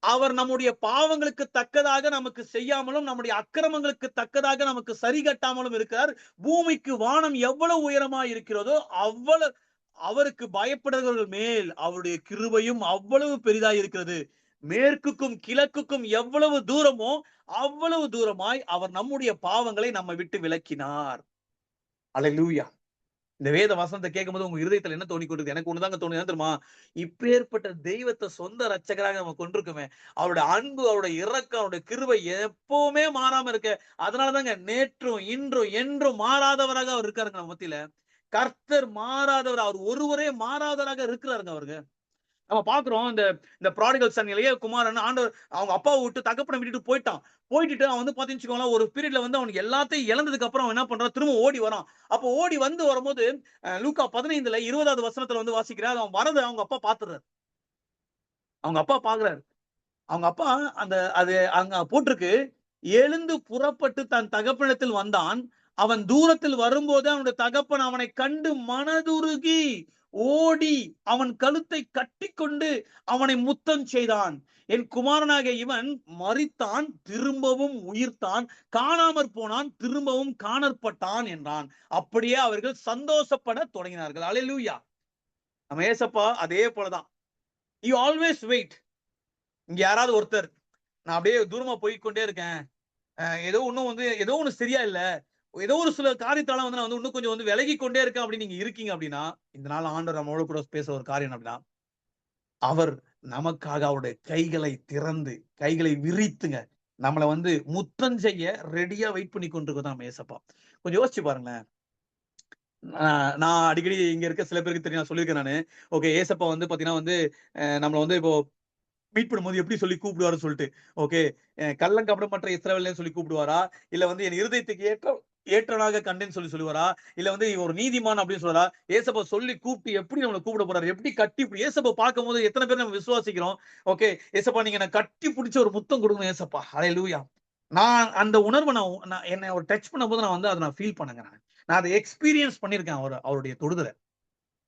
அவர் நம்முடைய பாவங்களுக்கு தக்கதாக நமக்கு செய்யாமலும், நம்முடைய அக்கிரமங்களுக்கு தக்கதாக நமக்கு சரி கட்டாமலும் இருக்கிறார். பூமிக்கு வானம் எவ்வளவு உயரமாய் இருக்கிறதோ அவ்வளவு அவருக்கு பயப்படுகிறவர்கள் மேல் அவருடைய கிருபையும் அவ்வளவு பெரிதாய் இருக்கிறது. மேற்குக்கும் கிழக்குக்கும் எவ்வளவு தூரமோ அவ்வளவு தூரமாய் அவர் நம்முடைய பாவங்களை நம்ம விட்டு விலக்கினார். அல்லேலூயா. இந்த வேத வசனத்தை கேட்கும்போது உங்க இருதயத்துல என்ன தோணி கொண்டிருக்கு? எனக்கு ஒண்ணுதாங்க தோணுது. தெரியுமா? இப்பேற்பட்ட தெய்வத்தை சொந்த ரட்சகராக நம்ம கொண்டிருக்கோமே, அவருடைய அன்பு, அவருடைய இரக்கம், அவருடைய கிருபை எப்பவுமே மாறாம இருக்க. அதனாலதாங்க நேற்றும் இன்றும் என்றும் மாறாதவராக அவர் இருக்காருங்க நம்ம மத்தியில. கர்த்தர் மாறாதவர். அவர் ஒருவரே மாறாதவராக இருக்கிறாருங்க அவருக்கு. நம்ம பாக்குறோம், இந்த இந்த ப்ராடிகல் சன் இளைய குமாரன் ஆண்டவர் அவங்க அப்பாவை விட்டு தகப்பனை விட்டுட்டு போயிட்டான். போயிட்டு அவன் வந்து பாத்தீங்கன்னு ஒரு பீரியட்ல வந்து அவனுக்கு எல்லாத்தையும் இழந்ததுக்கு அப்புறம் அவன் என்ன பண்றான்? திரும்ப ஓடி வரான். அப்போ ஓடி வந்து வரும்போது லூக்கா 15ல 20வது வசனத்துல வந்து வாசிக்கிறார். அவன் வரத அவங்க அப்பா பாத்துறாரு. அவங்க அப்பா பாக்குறாரு. அவங்க அப்பா அந்த அது அங்க போட்டிருக்கு, எழுந்து புறப்பட்டு தன் தகப்பனிடத்தில் வந்தான். அவன் தூரத்தில் வரும்போது அவனுடைய தகப்பன் அவனை கண்டு மனதுருகி ஓடி அவன் கழுத்தை கட்டிக்கொண்டு அவனை முத்தம் செய்தான். என் குமாரனாகிய இவன் மரித்தான், திரும்பவும் உயிர்த்தான், காணாமற் போனான், திரும்பவும் காணப்பட்டான் என்றான். அப்படியே அவர்கள் சந்தோஷப்பட தொடங்கினார்கள். அல்லேலூயா. நம்ம ஏசப்பா அதே போலதான். You always wait. இங்க யாராவது ஒருத்தர், நான் அப்படியே தூரமா போய்க்கொண்டே இருக்கேன், ஏதோ இன்னும் வந்து ஏதோ ஒண்ணு சரியா இல்ல, ஏதோ ஒரு சில காரியத்தால வந்து நான் வந்து இன்னும் கொஞ்சம் வந்து விலகி கொண்டே இருக்கேன் அப்படின்னு நீங்க இருக்கீங்க அப்படின்னா, இந்த நாள் ஆண்டவர் நம்மளோட கூட பேச ஒரு காரியம் அப்படின்னா, அவர் நமக்காக அவருடைய கைகளை திறந்து, கைகளை விரித்துங்க நம்மள வந்து முத்தம் செய்ய ரெடியா வெயிட் பண்ணி கொண்டிருக்கதான் நம்ம ஏசப்பா. கொஞ்சம் யோசிச்சு பாருங்களேன். நான் அடிக்கடி இங்க இருக்க சில பேருக்கு தெரியும், நான் சொல்லியிருக்கேன் நானு. ஓகே, ஏசப்பா வந்து பாத்தீங்கன்னா வந்து நம்மள வந்து இப்போ மீட் பண்ணும்போது எப்படி சொல்லி கூப்பிடுவாருன்னு சொல்லிட்டு. ஓகே, கள்ளங்கபடமற்ற இஸ்ரவேல்னு சொல்லி கூப்பிடுவாரா? இல்ல வந்து என் இருதயத்துக்கு ஏற்றவனாக கண்டேன்னு சொல்லுவாரா? இல்ல வந்து ஒரு நீதிமான் அப்படின்னு சொல்றாரா? ஏசப்பா சொல்லி கூப்பிட்டு எப்படி நம்மள கூப்பிட போறாரு? எப்படி கட்டி ஏசப்பா பார்க்கும்போது எத்தனை பேர் நம்ம விசுவாசிக்கிறோம்? ஓகே, ஏசப்பா நீங்க என்ன கட்டி பிடிச்சு ஒரு முத்தம் கொடுக்கணும் ஏசப்பா. ஹல்லேலூயா. நான் அந்த உணர்வ நான் என்னை அவர் டச் பண்ணும்போது நான் வந்து அத நான் ஃபீல் பண்ணேங்க நான். நான் அத எக்ஸ்பீரியன்ஸ் பண்ணியிருக்கேன் அவருடைய தொடுதல.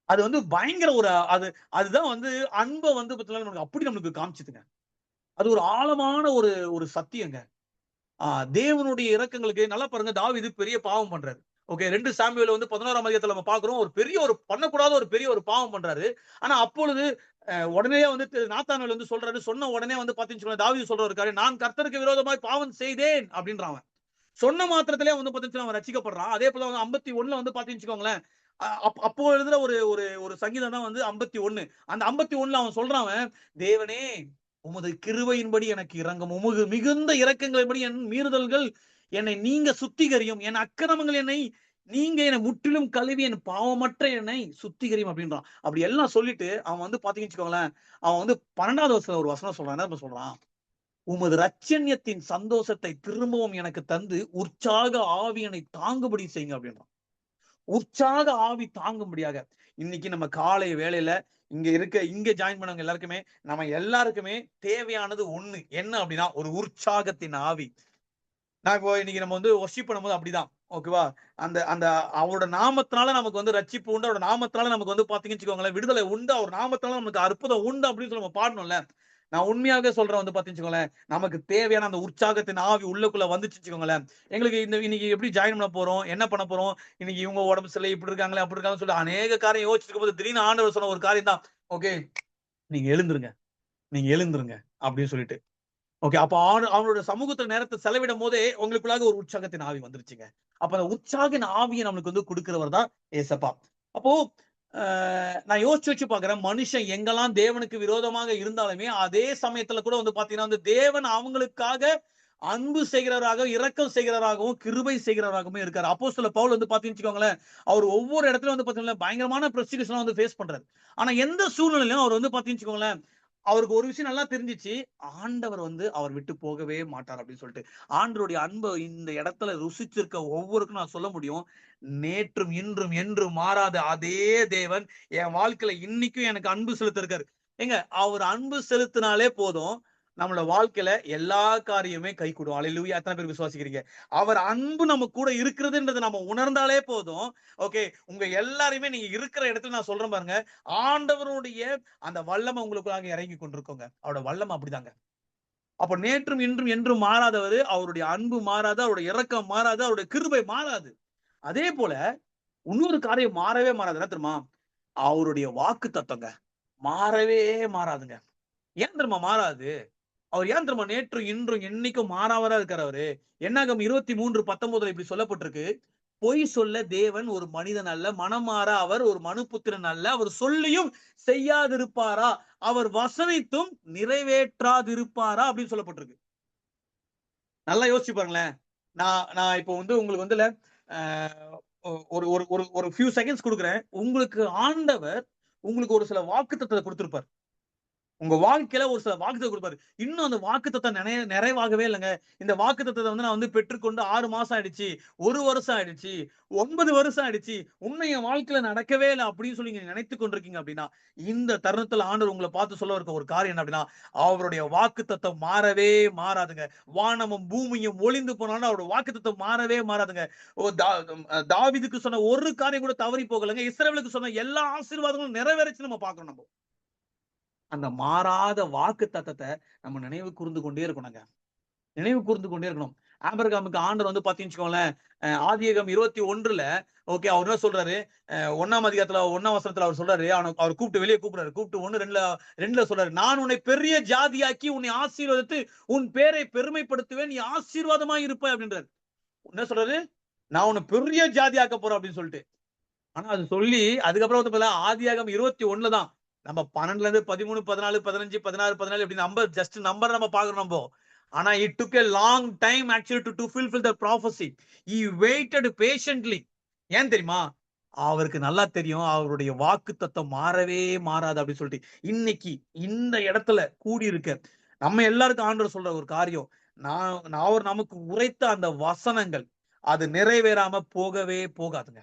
அது வந்து பயங்கர ஒரு அதுதான் வந்து அன்ப வந்து பாத்தீங்கன்னா நமக்கு அப்படி நம்மளுக்கு காமிச்சுதுங்க. அது ஒரு ஆழமான ஒரு ஒரு சத்தியங்க. தேவனுடைய இரக்கங்களுக்கு நல்லா பாருங்க, தாவீது பெரிய பாவம் பண்றாரு. ஓகே, 2 சாமுவேல் வந்து 11ஆம் அதிகாரத்துல நம்ம பார்க்கிறோம். ஒரு பெரிய ஒரு பண்ணக்கூடாத ஒரு பெரிய ஒரு பாவம் பண்றாரு. ஆனா அப்பொழுது உடனேயே வந்து நாத்தான்வேல் வந்து சொல்றாரு. சொன்ன உடனே வந்து பாத்தீங்கன்னா தாவீது சொல்ற ஒரு காரியம், நான் கர்த்தருக்கு விரோதமாய் பாவம் செய்தேன் அப்படின்றான் அவன். சொன்ன மாத்திரத்திலே வந்து பாத்தீங்கன்னா அவன் ரட்சிக்கப்படுறான். அதே போல வந்து 51ல வந்து பாத்தீங்கன்னு அப்போ எழுதுற ஒரு ஒரு ஒரு சங்கீதம் தான் வந்து 51. அந்த 51ல அவன் சொல்றான், தேவனே உமது கிருபையின்படி எனக்கு இரங்கும், உமது மிகுந்த இரக்கங்களின்படி என் மீறுதல்கள் என்னை நீங்க சுத்திகரியும், என் அக்கிரமங்கள் என்னை முற்றிலும் கழுவி என் பாவமற்ற என்னை சுத்திகரியும் அப்படின்றான். அப்படி எல்லாம் சொல்லிட்டு அவன் வந்து பாத்தீங்கன்னு அவன் வந்து 12வது வருஷம் ஒரு வசனம் சொல்றான். என்ன சொல்றான்? உமது ரட்சண்யத்தின் சந்தோஷத்தை திரும்பவும் எனக்கு தந்து உற்சாக ஆவியனை தாங்கும்படி செய்யுங்க அப்படின்றான். உற்சாக ஆவி தாங்கும்படியாக. இன்னைக்கு நம்ம காலை வேளையில இங்க ஜாயின் பண்ணவங்க எல்லாருக்குமே, நம்ம எல்லாருக்குமே தேவையானது ஒண்ணு. என்ன அப்படின்னா ஒரு உற்சாகத்தின் ஆவி. நான் இப்போ இன்னைக்கு நம்ம வந்து ஒர்ஷிப் பண்ணும்போது அப்படிதான். ஓகேவா? அந்த அந்த அவரோட நாமத்தினால நமக்கு வந்து ரட்சிப்பு உண்டு. அவரோட நாமத்தினால நமக்கு வந்து பாத்தீங்கன்னு வச்சுக்கோங்களேன், விடுதலை உண்டு. அவர் நாமத்தினால நமக்கு அற்புதம் உண்டு அப்படின்னு சொல்லி நம்ம பாடணும்ல. நான் உண்மையாவே சொல்றேன் வந்து பாத்தீங்கன்னு வச்சுக்கோங்களேன், நமக்கு தேவையான அந்த உற்சாகத்தின் ஆவி உள்ளுக்குள்ள வந்துச்சு வச்சுக்கோங்களேன். எங்களுக்கு இன்னைக்கு எப்படி ஜாயின் பண்ண போறோம்? என்ன பண்ண போறோம்? இன்னைக்கு இவங்க உடம்பு சரியில்லை, இப்படி இருக்காங்களே, அப்படி இருக்காங்கன்னு சொல்லி அநேக காரியம் யோசிச்சுட்டு இருக்கும்போது திடீர்னு ஆண்டவர் சொன்ன ஒரு காரியம் தான். ஓகே, நீங்க எழுந்துருங்க. நீங்க எழுந்துருங்க அப்படின்னு சொல்லிட்டு. ஓகே. அப்ப அவனோட சமூகத்துல நேரத்தை செலவிடும் போதே உங்களுக்குள்ளாக ஒரு உற்சாகத்தின் ஆவி வந்துருச்சுங்க. அப்ப அந்த உற்சாகின் ஆவியை நம்மளுக்கு வந்து கொடுக்கிறவர் தான் ஏசப்பா. அப்போ நான் யோசிச்சு வச்சு பார்க்கிறேன். மனுஷன் எங்கெல்லாம் தேவனுக்கு விரோதமாக இருந்தாலுமே, அதே சமயத்துல கூட வந்து பார்த்தீங்கன்னா, வந்து தேவன் அவங்களுக்காக அன்பு செய்கிறவராக, இரக்கம் செய்கிறவராகவும், கிருபை செய்கிறவராகவும் இருக்காரு. அப்போஸ்தலர் பவுல் வந்து பார்த்தீங்கன்னு வச்சுக்கோங்களேன், அவர் ஒவ்வொரு இடத்துலயும் வந்து பார்த்தீங்கன்னா, பயங்கரமான பெர்சிக்யூஷன்லாம் வந்து ஃபேஸ் பண்றாரு. ஆனா எந்த சூழ்நிலையிலும் அவர் வந்து பார்த்தீங்கன்னு வச்சுக்கோங்களேன், அவருக்கு ஒரு விஷயம் நல்லா தெரிஞ்சுச்சு. ஆண்டவர் வந்து அவர் விட்டு போகவே மாட்டார் அப்படின்னு சொல்லிட்டு. ஆண்டவருடைய அன்ப இந்த இடத்துல ருசிச்சிருக்க ஒவ்வொருக்கும் நான் சொல்ல முடியும். நேற்றும், இன்றும், என்றும் மாறாத அதே தேவன் என் வாழ்க்கையில இன்னைக்கும் எனக்கு அன்பு செலுத்திருக்காரு. ஏங்க அவர் அன்பு செலுத்தினாலே போதும். நம்மளோட வாழ்க்கையில எல்லா காரியமே கைகூடும். அல்லேலூயா! எத்தன பேர் விசுவாசிக்கிறீங்க? அவர் அன்பு நம்ம கூட இருக்கிறதுன்றத நம்ம உணர்ந்தாலே போதும். ஓகே. உங்க எல்லாரையுமே நீங்க இருக்கிற இடத்துல நான் சொல்றேன் பாருங்க. ஆண்டவருடைய அந்த வல்லமை உங்களுக்காக இறங்கி கொண்டிருக்குங்க. அவரோட வல்லமை அப்படிதாங்க. அப்ப நேற்றும், இன்றும், என்றும் மாறாதவரு. அவருடைய அன்பு மாறாது. அவருடைய இரக்கம் மாறாது. அவருடைய கிருபை மாறாது. அதே போல இன்னொரு காரியம் மாறவே மாறாது. என்ன தெரியுமா? அவருடைய வாக்குத்தத்தங்க. மாறவே மாறாதுங்க. ஏன் தெரியுமா மாறாது? அவர் ஏன் தெரியுமா நேற்றும், இன்றும், என்னைக்கும் மாறாமறா இருக்காரு அவரு. என்னாகமம் 23:19 இப்படி சொல்லப்பட்டிருக்கு. பொய் சொல்ல தேவன் ஒரு மனிதன் அல்ல. மனம் மாற அவர் ஒரு மனுபுத்திரன் அல்ல. அவர் சொல்லியும் செய்யாதிருப்பாரா? அவர் வசனித்தும் நிறைவேற்றாதிருப்பாரா? அப்படின்னு சொல்லப்பட்டிருக்கு. நல்லா யோசிச்சு பாருங்களேன். நான் நான் இப்போ வந்து உங்களுக்கு வந்துல அ ஒரு ஒரு ஒரு ஒரு ஃபியூ செகண்ட்ஸ் குடுக்குறேன். உங்களுக்கு ஆண்டவர் உங்களுக்கு ஒரு சில வாக்குத்தத்தத்த குடுத்திருப்பார். உங்க வாழ்க்கையில ஒரு சில வாக்குத்தத்தம் குடுப்பாரு. இன்னும் அந்த வாக்குத்தத்தம் நிறைவாகவே இல்லங்க. இந்த வாக்குத்தத்தத்த வந்து நான் வந்து பெற்றுக்கொண்டு 6 மாசம் ஆயிடுச்சு, 1 வருஷம் ஆயிடுச்சு, 9 வருஷம் ஆயிடுச்சு. உன்னும் என் வாழ்க்கையில நடக்கவே இல்ல அப்படின்னு சொல்லி நீங்க நினைத்துக் கொண்டிருக்கீங்க அப்படின்னா, இந்த தருணத்துல ஆண்டவர் உங்கள பார்த்து சொல்ல இருக்க ஒரு காரியம் என்ன அப்படின்னா, அவருடைய வாக்குத்தத்தம் மாறவே மாறாதுங்க. வானமும் பூமியும் ஒழிந்து போனாலும் அவருடைய வாக்குத்தத்தம் மாறவே மாறாதுங்க. ஓ தா தாவீதுக்கு சொன்ன ஒரு காரியம் கூட தவறி போகலங்க. இஸ்ரவேலுக்கு சொன்ன எல்லா ஆசீர்வாதங்களும் நிறைவேறுச்சுன்னு நம்ம பார்க்கிறோம் நம்ம. அந்த மாறாத வாக்கு தத்தத்த நம்ம நினைவு கூர்ந்து கொண்டே இருக்கணுங்க. நினைவு கூர்ந்து கொண்டே இருக்கணும். ஆபிரகாமுக்கு ஆண்டவர் வந்து பாத்தீங்கன்னு வச்சுக்கோங்களேன், ஆதியாகமம் 21ல ஓகே அவர் என்ன சொல்றாரு, 1ஆம் அதிகாரத்துல 1ஆம் வசனத்துல அவர் சொல்றாரு, அவர் கூப்பிட்டு வெளிய கூப்பிடுறாரு. கூப்பிட்டு 2ல சொல்றாரு, நான் உன்னை பெரிய ஜாதியாக்கி உன்னை ஆசீர்வதித்து உன் பேரை பெருமைப்படுத்துவேன். நீ ஆசீர்வாதமாய் இருப்பாய் அப்படின்றாரு. என்ன சொல்றாரு? நான் உன்னை பெரிய ஜாதியாக்க போறேன் அப்படின்னு சொல்லிட்டு. ஆனா அது சொல்லி அதுக்கப்புறம் வந்து பார்த்தீங்கன்னா, ஆதியாகமம் 21ல தான். நம்ம 12ல இருந்து 13, 14, 15, 16, 17 இப்படி நம்பர் ஜஸ்ட் நம்பர் நம்ம பார்க்கிறோம் நம்போ. ஆனா it took a long time actually to fulfil the prophecy. He weighted patiently. ஏன் தெரியுமா? அவருக்கு நல்லா தெரியும். அவருடைய வாக்குத்தத்தம் மாறவே மாறாது அப்படின்னு சொல்லிட்டு. இன்னைக்கு இந்த இடத்துல கூடியிருக்க நம்ம எல்லாருக்கும் ஆண்டவர் சொல்ற ஒரு காரியம். அவர் நமக்கு உரைத்த அந்த வசனங்கள் அது நிறைவேறாம போகவே போகாதுங்க.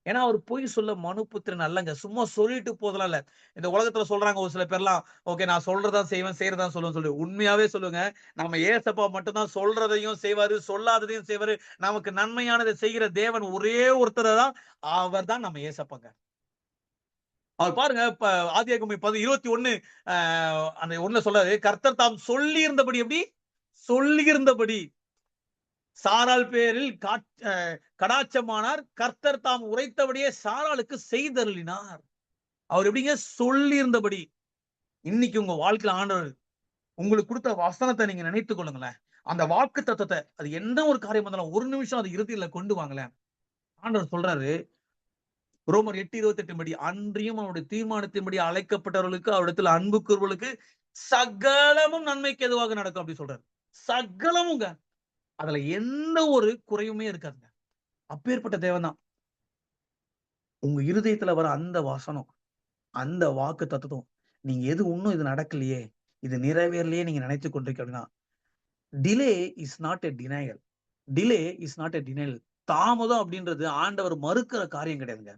ஏன்னா அவர் பொய் சொல்ல மனுபுத்திரன் அல்லங்க. சும்மா சொல்லிட்டு போதெல்லாம் இல்ல. இந்த உலகத்துல சொல்றாங்க ஒரு சில பேர்லாம், ஓகே நான் சொல்றதா செய்வேன், செய்றதா சொல்லுவேன்னு சொல்லி. உண்மையாவே சொல்லுங்க. நம்ம ஏசப்பா மட்டும் தான் சொல்றதையும் செய்வாரு, சொல்லாததையும் செய்வாரு. நமக்கு நன்மையானதை செய்கிற தேவன் ஒரே ஒருத்தர் தான். அவர் தான் நம்ம ஏசப்பாங்க. அவர் பாருங்க இப்ப ஆதியாகமம் 21 அ அந்த 1ல சொல்றாரு, கர்த்தர் தாம் சொல்லியிருந்தபடி எப்படி? சொல்லியிருந்தபடி சாராள் பேரில் கடாட்சமானார். கர்த்தர் தாம் உரைத்தபடியே சாராளுக்கு செய்தருளினார். அவர் எப்படிங்க சொல்லியிருந்தபடி. இன்னைக்கு உங்க வாழ்க்கையில ஆண்டவர் உங்களுக்கு குடுத்த வசனத்த நீங்க நினைத்துக் கொள்ளுங்களேன். அந்த வாக்கு தத்தத்த அது என்ன ஒரு காரியம் இருந்தாலும் ஒரு நிமிஷம் அது இறுதியில கொண்டு வாங்களேன். ஆண்டவர் சொல்றாரு, ரோமர் 8:28 படி அன்றியும் அவருடைய தீர்மானத்தின்படி அழைக்கப்பட்டவர்களுக்கு அவரிடத்தில் அன்பு கூர்வர்களுக்கு சகலமும் நன்மைக்கு எதுவாக நடக்கும் அப்படி சொல்றாரு. சகலமுங்க. அதுல எந்த ஒரு குறையுமே இருக்காதுங்க. அப்பேற்பட்ட தேவன் தான். உங்க இருதயத்துல வர அந்த வசனம், அந்த வாக்கு தத்துவம், நீங்க எது இன்னும் இது நடக்கலையே, இது நிறைவேறலையே நீங்க நினைத்துக் கொண்டிருக்கீங்க அப்படின்னா, delay is not a denial. Delay is not a denial. தாமதம் அப்படின்றது ஆண்டவர் மறுக்கிற காரியம் கிடையாதுங்க.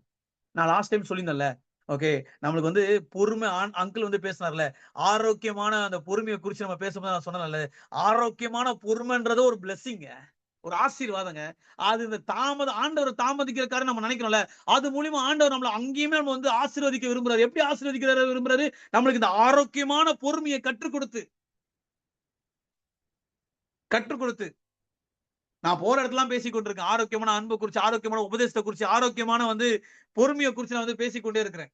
நான் லாஸ்ட் டைம் சொல்லியிருந்தேன்ல. ஓகே. நம்மளுக்கு வந்து பொறுமை அங்கிள் வந்து பேசினார்ல. ஆரோக்கியமான அந்த பொறுமைய குறிச்சு நம்ம பேசும்போது நான் சொன்னேன்ல. ஆரோக்கியமான பொறுமைன்றது ஒரு பிளெஸ்ஸிங்க. ஒரு ஆசீர்வாதங்க. அது இந்த ஆண்டவர் தாமதிக்கிறக்காரு நம்ம நினைக்கிறோம்ல, அது மூலியமா ஆண்டவர் நம்மள அங்கேயுமே நம்ம வந்து ஆசீர்வதிக்க விரும்புறாரு. எப்படி ஆசீர்வதிக்கிறாரு விரும்புறாரு? நம்மளுக்கு இந்த ஆரோக்கியமான பொறுமையை கற்றுக் கொடுத்து நான் போற இடத்துலாம் பேசிக் கொண்டிருக்கேன். ஆரோக்கியமான அன்பு குறிச்சு, ஆரோக்கியமான உபதேசத்தை குறிச்சு, ஆரோக்கியமான வந்து பொறுமையை குறிச்சு நான் வந்து பேசிக்கொண்டே இருக்கிறேன்.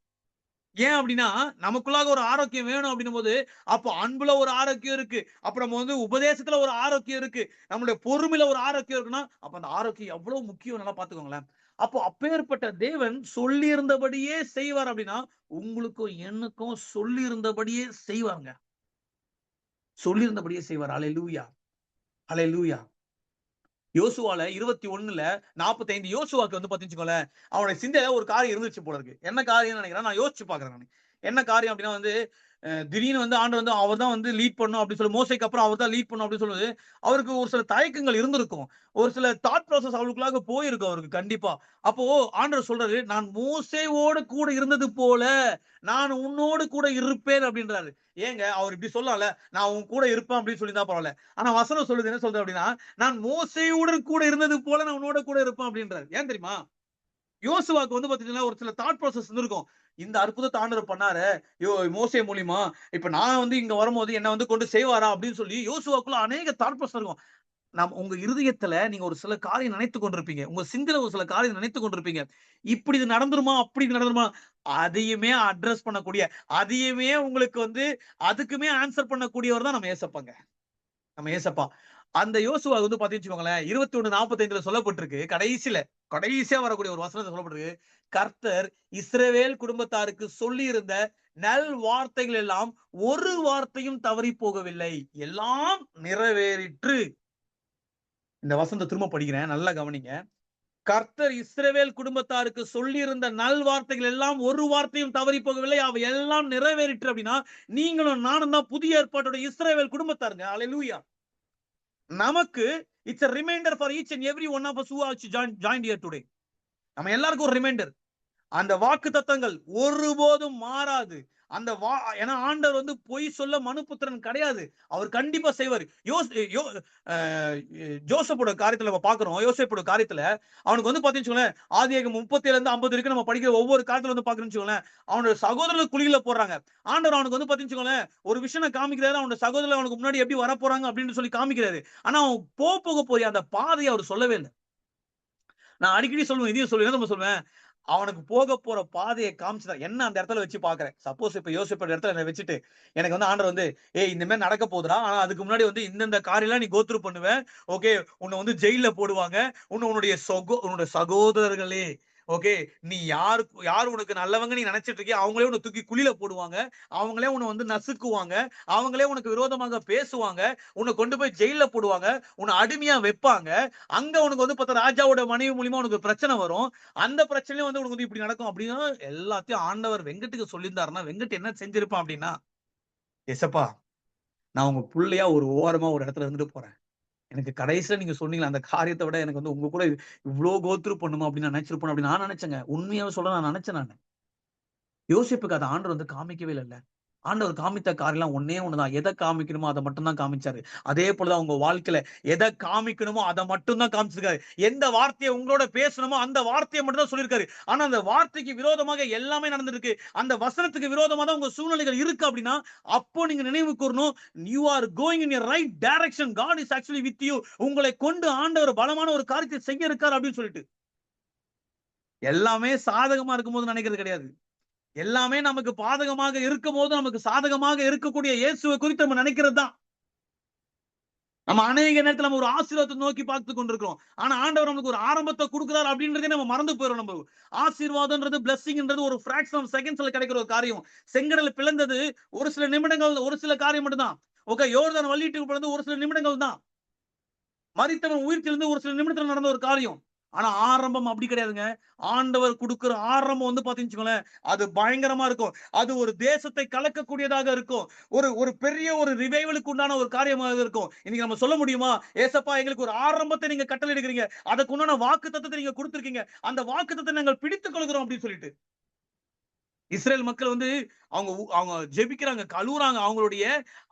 ஏன் அப்படின்னா, நமக்குள்ளாக ஒரு ஆரோக்கியம் வேணும் அப்படின்னும்போது, அப்போ அன்புல ஒரு ஆரோக்கியம் இருக்கு. அப்ப நம்ம வந்து உபதேசத்துல ஒரு ஆரோக்கியம் இருக்கு. நம்முடைய பொறுமையில ஒரு ஆரோக்கியம் இருக்குன்னா, அப்ப அந்த ஆரோக்கியம் எவ்வளவு முக்கியம் நல்லா பார்த்துக்கோங்களேன். அப்போ அப்பேற்பட்ட தேவன் சொல்லியிருந்தபடியே செய்வார் அப்படின்னா, உங்களுக்கும் எனக்கும் சொல்லியிருந்தபடியே செய்வாங்க. சொல்லியிருந்தபடியே செய்வார். அல்லேலூயா! அல்லேலூயா! யோசுவால 21ல 45 யோசுவாக்கு வந்து பாத்தீங்கன்னு அவனுடைய சிந்தையில ஒரு காரியம் இருந்துச்சு போல இருக்கு. என்ன காரியம்னு நினைக்கிறேன். நான் யோசிச்சு பாக்குறேன் நானு. என்ன காரியம் அப்படின்னா வந்து திடீர்னு வந்து ஆண்டவர் வந்து அவர் தான் வந்து லீட் பண்ணும் அப்படின்னு சொல்லி மோசேக்கு அப்புறம் அவர் தான் லீட் பண்ணும் அப்படின்னு சொல்லுது. அவருக்கு ஒரு சில தயக்கங்கள் இருந்திருக்கும். ஒரு சில தாட் ப்ராசஸ் அவருக்குள்ளாக போயிருக்கும் அவருக்கு கண்டிப்பா. அப்போ ஆண்டவர் சொல்றாரு, நான் மோசேயோடு கூட இருந்தது போல நான் உன்னோடு கூட இருப்பேன் அப்படின்றாரு. ஏங்க அவர் இப்படி சொல்லலாம்ல, நான் உன் கூட இருப்பேன் அப்படின்னு சொல்லியிருந்தா பரவாயில்ல. ஆனா வசனம் சொல்லுது என்ன சொல்றது அப்படின்னா, நான் மோசேயுடன் கூட இருந்தது போல நான் உன்னோட கூட இருப்பேன் அப்படின்றாரு. ஏன் தெரியுமா? யோசுவாக்கு வந்து பாத்தீங்கன்னா ஒரு சில தாட் ப்ராசஸ் இருந்திருக்கும். இந்த அற்புதத்த ஆண்டவர் பண்ணாரே, மோசே மூலியமா, இப்ப நான் வந்து இங்க வரும்போது என்ன வந்து கொண்டு செய்வாரா அப்படின்னு சொல்லி யோசுவாக்குள்ள அநேக தாட் ப்ராசஸ் இருக்கும். உங்க இருதயத்துல நீங்க ஒரு சில காரியம் நினைத்துக் கொண்டிருப்பீங்க. உங்க சிந்தையில ஒரு சில காரியம் நினைத்துக் கொண்டிருப்பீங்க. இப்படி இது நடந்துருமா? அப்படி இது நடந்துருமா? அதையுமே அட்ரஸ் பண்ணக்கூடிய, அதையுமே உங்களுக்கு வந்து அதுக்குமே ஆன்ஸர் பண்ணக்கூடியவர் தான் நம்ம ஏசப்பாங்க. நம்ம ஏசப்பா. அந்த யோசுவா வந்து பாத்தீங்கன்னு வச்சுக்கோங்களேன், 21:45 சொல்லப்பட்டிருக்கு. கடைசியா வரக்கூடிய ஒரு வசனத்துல சொல்லப்பட்டிருக்கு. கர்த்தர் இஸ்ரவேல் குடும்பத்தாருக்கு சொல்லியிருந்த நல் வார்த்தைகள் எல்லாம் ஒரு வார்த்தையும் தவறி போகவில்லை. எல்லாம் நிறைவேறிற்று. இந்த வசனத்த திரும்ப படிக்கிறேன். நல்லா கவனிங்க. கர்த்தர் இஸ்ரவேல் குடும்பத்தாருக்கு சொல்லியிருந்த நல் வார்த்தைகள் எல்லாம் ஒரு வார்த்தையும் தவறி போகவில்லை. அவை எல்லாம் நிறைவேறிற்று அப்படின்னா, நீங்களும் நானும் தான் புதிய ஏற்பாட்டோட இஸ்ரவேல் குடும்பத்தாருங்க. அல்லேலூயா. நமக்கு it's a reminder for each and every one of us who have joined here today. நம்ம எல்லாருக்கும் ஒரு ரிமைண்டர். அந்த வாக்குத்தத்தங்கள் ஒருபோதும் மாறாது. அந்த ஏன்னா ஆண்டவர் வந்து பொய் சொல்ல மனுபுத்திரன் கிடையாது. அவர் கண்டிப்பா செய்வாரு. ஜோசப்போட காரியத்துல நம்ம பார்க்கிறோம். யோசேப்போட காரியத்துல அவனுக்கு வந்து பாத்தீங்கன்னு வச்சுக்கோங்களேன், ஆதியாகமம் 37 50 வரைக்கும் நம்ம படிக்கிற ஒவ்வொரு காரியத்துல வந்து பார்க்கிறோம்னு வச்சுக்கோங்களேன், அவனோட சகோதரர்கள் குழியில போடுறாங்க. ஆண்டவர் அவனுக்கு வந்து பாத்தீங்கன்னு வச்சுக்கோங்களேன், ஒரு விஷயம் காமிக்கிறாரு. அவனோட சகோதரர்கள் அவனுக்கு முன்னாடி எப்படி வரப்போறாங்க அப்படின்னு சொல்லி காமிக்கிறாரு. ஆனா அவன் போக போய் அந்த பாதையை அவர் சொல்லவே இல்ல. நான் அடிக்கடி சொல்லுவேன், இதையும் சொல்லுவேன். என்ன தெரியுமா சொல்லுவேன்? அவனுக்கு போக போற பாதைய காமிச்சுதான் என்ன அந்த இடத்துல வச்சு பார்க்கிறேன். சப்போஸ் இப்ப யோசிப்ப இடத்துல என்ன வச்சுட்டு, எனக்கு வந்து ஆண்டவர் வந்து, "ஏய் இந்த மாரி நடக்க போகுதுடா. ஆனா அதுக்கு முன்னாடி வந்து இந்தந்த காரியம்லாம் நீ கோ த்ரூ பண்ணுவ. ஓகே. உன்ன வந்து ஜெயில்ல போடுவாங்க. உன்னுடைய சகோதரர்களே, ஓகே. நீ யார் உனக்கு நல்லவங்க நீ நினைச்சிட்டு இருக்கியோ, அவங்களே உன்ன தூக்கி குழியில போடுவாங்க. அவங்களே உன்ன வந்து நசுக்குவாங்க. அவங்களே உனக்கு விரோதமாக பேசுவாங்க. உன்ன கொண்டு போய் ஜெயில்ல போடுவாங்க. உன்ன அடிமையா வைப்பாங்க. அங்க உனக்கு வந்து பார்த்தா ராஜாவோட மனைவி மூலியமா உனக்கு பிரச்சனை வரும். அந்த பிரச்சனையும் வந்து உனக்கு வந்து இப்படி நடக்கும் அப்படின்னா எல்லாத்தையும் ஆண்டவர் வெங்கட்டுக்கு சொல்லியிருந்தாருன்னா வெங்கட் என்ன செஞ்சிருப்பான் அப்படின்னா, ஏசப்பா நான் உங்க புள்ளையா ஒரு ஓரமா ஒரு இடத்துல இருந்துட்டு போறேன். எனக்கு கடைசியில நீங்க சொன்னீங்களே அந்த காரியத்தை விட எனக்கு வந்து உங்க கூட இவ்ளோ கோத்ரூ பண்ணுமா அப்படின்னு நான் நினைச்சிருப்பேன் அப்படின்னு நான் நினைச்சேங்க. உண்மையாவே சொல்ல நான் நினைச்சேன் நானு. யோசேப்புக்கு அத ஆண்டவர் வந்து காமிக்கவே இல்லல்ல. ஆண்டவர் காமித்த காரியம்லாம் ஒண்ணே ஒண்ணுதான். எத காமிக்கணுமோ அத மட்டும் தான் காமிச்சாரு. அதே போல தான் உங்க வாழ்க்கையில எத காமிக்கணுமோ அத மட்டும் தான் காமிச்சிருக்காரு. எந்த வார்த்தைய உங்களோட பேசணுமோ அந்த வார்த்தைய மட்டும் தான் சொல்லியிருக்காரு. ஆனா அந்த வார்த்தைக்கு விரோதமாக எல்லாமே நடந்திருக்கு. அந்த வசனத்துக்கு விரோதமா தான் உங்க சூழ்நிலைகள் இருக்கு அப்படின்னா, அப்போ நீங்க நினைவு கூரணும். You are going in a right direction. God is actually with you. உங்களை கொண்டு ஆண்டவர் பலமான ஒரு காரியத்தை செய்ய இருக்கார் அப்படின்னு சொல்லிட்டு. எல்லாமே சாதகமா இருக்கும்போது நினைக்கிறது கிடையாது. எல்லாமே நமக்கு பாதகமாக இருக்கும்போது, நமக்கு சாதகமாக இருக்கக்கூடிய இயேசுவை குறித்து நம்ம நினைக்கிறது தான். நம்ம அநேக நேரத்துல நம்ம ஒரு ஆசீர்வாதத்தை நோக்கி பார்த்துக் கொண்டிருக்கிறோம். ஆனா ஆண்டவர் நமக்கு ஒரு ஆரம்பத்தை குடுக்கிறார் அப்படின்றதே நம்ம மறந்து போயிரும் நம்ம. ஆசீர்வாதம்ன்றது பிளெஸிங்ன்றது ஒரு ஃபிராக்ஷன் ஆஃப் செகண்ட்ஸ்ல கிடைக்கிற ஒரு காரியம். செங்கடல் பிளந்தது ஒரு சில நிமிடங்கள், ஒரு சில காரியம் மட்டும் தான். ஓகே, யோர்தான் வழியிட்டு பிளந்து ஒரு சில நிமிடங்கள் தான். மரித்தவன் உயிர்த்தெழுந்து ஒரு சில நிமிடத்துல நடந்த ஒரு காரியம். ஆனா ஆரம்பம் அப்படி கிடையாதுங்க. ஆண்டவர் குடுக்கிற ஆரம்பம் வந்து பாத்தீங்கன்னு வச்சுக்கோங்களேன், அது பயங்கரமா இருக்கும். அது ஒரு தேசத்தை கலக்கக்கூடியதாக இருக்கும். ஒரு பெரிய ஒரு ரிவைவலுக்கு உண்டான ஒரு காரியமாக இருக்கும். இன்னைக்கு நம்ம சொல்ல முடியுமா? ஏசப்பா எங்களுக்கு ஒரு ஆரம்பத்தை நீங்க கட்டளையிடுகிறீங்க. அதற்கு உண்டான வாக்குத்தத்தத்தை நீங்க குடுத்திருக்கீங்க. அந்த வாக்குத்தத்தத்தை நாங்கள் பிடித்துக் கொள்கிறோம் அப்படின்னு சொல்லிட்டு. இஸ்ரேல் மக்கள் வந்து அவங்க ஜெபிக்கிறாங்க, கழுவுறாங்க. அவங்களுடைய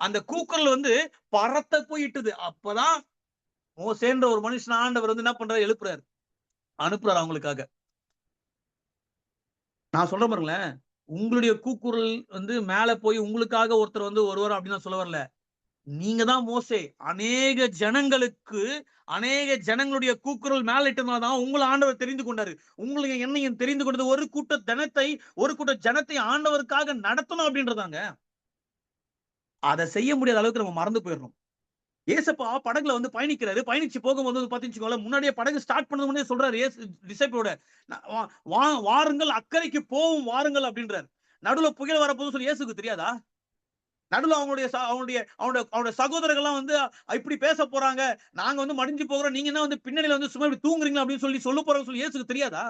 அந்த கூக்குரல் வந்து பரத்த போய் இட்டுது. அப்பதான் மோசேன்ற ஒரு மனுஷன் ஆண்டவர் வந்து என்ன பண்றாரு, எழுப்புறாரு, அனுப்புறாரு அவங்களுக்காக. நான் சொல்றேன் பாருங்களேன், உங்களுடைய கூக்குரல் வந்து மேல போய் உங்களுக்காக ஒருத்தர் வந்து வருவார் அப்படின்னு நான் சொல்ல வரல. நீங்க தான் மோசே. அநேக ஜனங்களுடைய கூக்குரல் மேல இட்டனால்தான் உங்களை ஆண்டவர் தெரிந்து கொண்டாரு. உங்களுக்கு என்னையும் தெரிந்து கொண்டது ஒரு கூட்ட ஜனத்தை ஆண்டவருக்காக நடத்தணும் அப்படின்றதாங்க. அதை செய்ய முடியாத அளவுக்கு நம்ம மறந்து போயிடணும். ஏசப்பா படகுல வந்து பயணிக்கிறாரு. பயணிச்சு போகும்போது பாத்தீங்கன்னா முன்னாடியே படகு ஸ்டார்ட் பண்ணது முன்னே சொல்றாரு ஏசு டிசைபிளோட, வாருங்கள் அக்கறைக்கு போவும் வாருங்கள் அப்படின்றாரு. நடுவுல புயல் வரப்போகுதுன்னு சொல்லி இயேசுக்கு தெரியாதா? நடுவுல அவனுடைய சகோதரர்கள்லாம் வந்து இப்படி பேச போறாங்க, நாங்க வந்து மடிஞ்சு போகிறோம், நீங்க என்ன வந்து பின்னணியில வந்து சும்மா இப்படி தூங்குறீங்களா அப்படின்னு சொல்ல போறாங்க சொல்லி இயேசுக்கு தெரியாதா?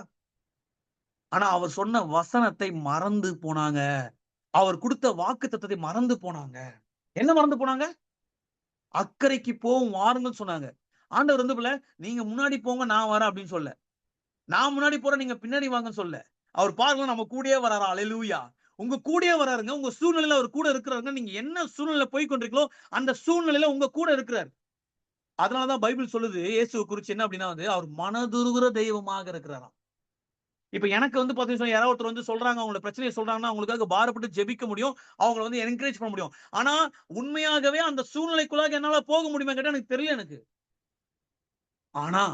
ஆனா அவர் சொன்ன வசனத்தை மறந்து போனாங்க. அவர் கொடுத்த வாக்குத்தத்தத்தை மறந்து போனாங்க. என்ன மறந்து போனாங்க? அக்கறைக்கு போவும் வாருங்கள்ன்னு சொன்னாங்க. ஆண்டவர் வந்து போல, நீங்க முன்னாடி போங்க நான் வரேன் அப்படின்னு சொல்லல. நான் முன்னாடி போறேன் நீங்க பின்னாடி வாங்கன்னு சொல்லல. அவர் பாருங்க நம்ம கூடயே வராரா, அல்லேலூயா. உங்க கூடயே வராருங்க. உங்க சூழ்நிலையில அவர் கூட இருக்கிறாருங்க. நீங்க என்ன சூழ்நிலையில போய் கொண்டிருக்கீங்களோ அந்த சூழ்நிலையில உங்க கூட இருக்கிறார். அதனாலதான் பைபிள் சொல்லுது இயேசுவ குறிச்சு என்ன அப்படின்னா வந்து அவர் மனதுருகுற தெய்வமாக இருக்கிறாராம். இப்ப எனக்கு வந்து பாத்தீங்கன்னா யாராவது ஒருத்தர் வந்து சொல்றாங்க, அவங்களோட பிரச்சனையை சொல்றாங்கன்னா அவங்களுக்காக பாரப்பட்டு ஜெபிக்க முடியும். அவங்கள வந்து என்கரேஜ் பண்ண முடியும். ஆனா உண்மையாகவே அந்த சூழ்நிலைக்குள்ளாக என்னால போக முடியுமா கேட்டா எனக்கு தெரியல எனக்கு. ஆனா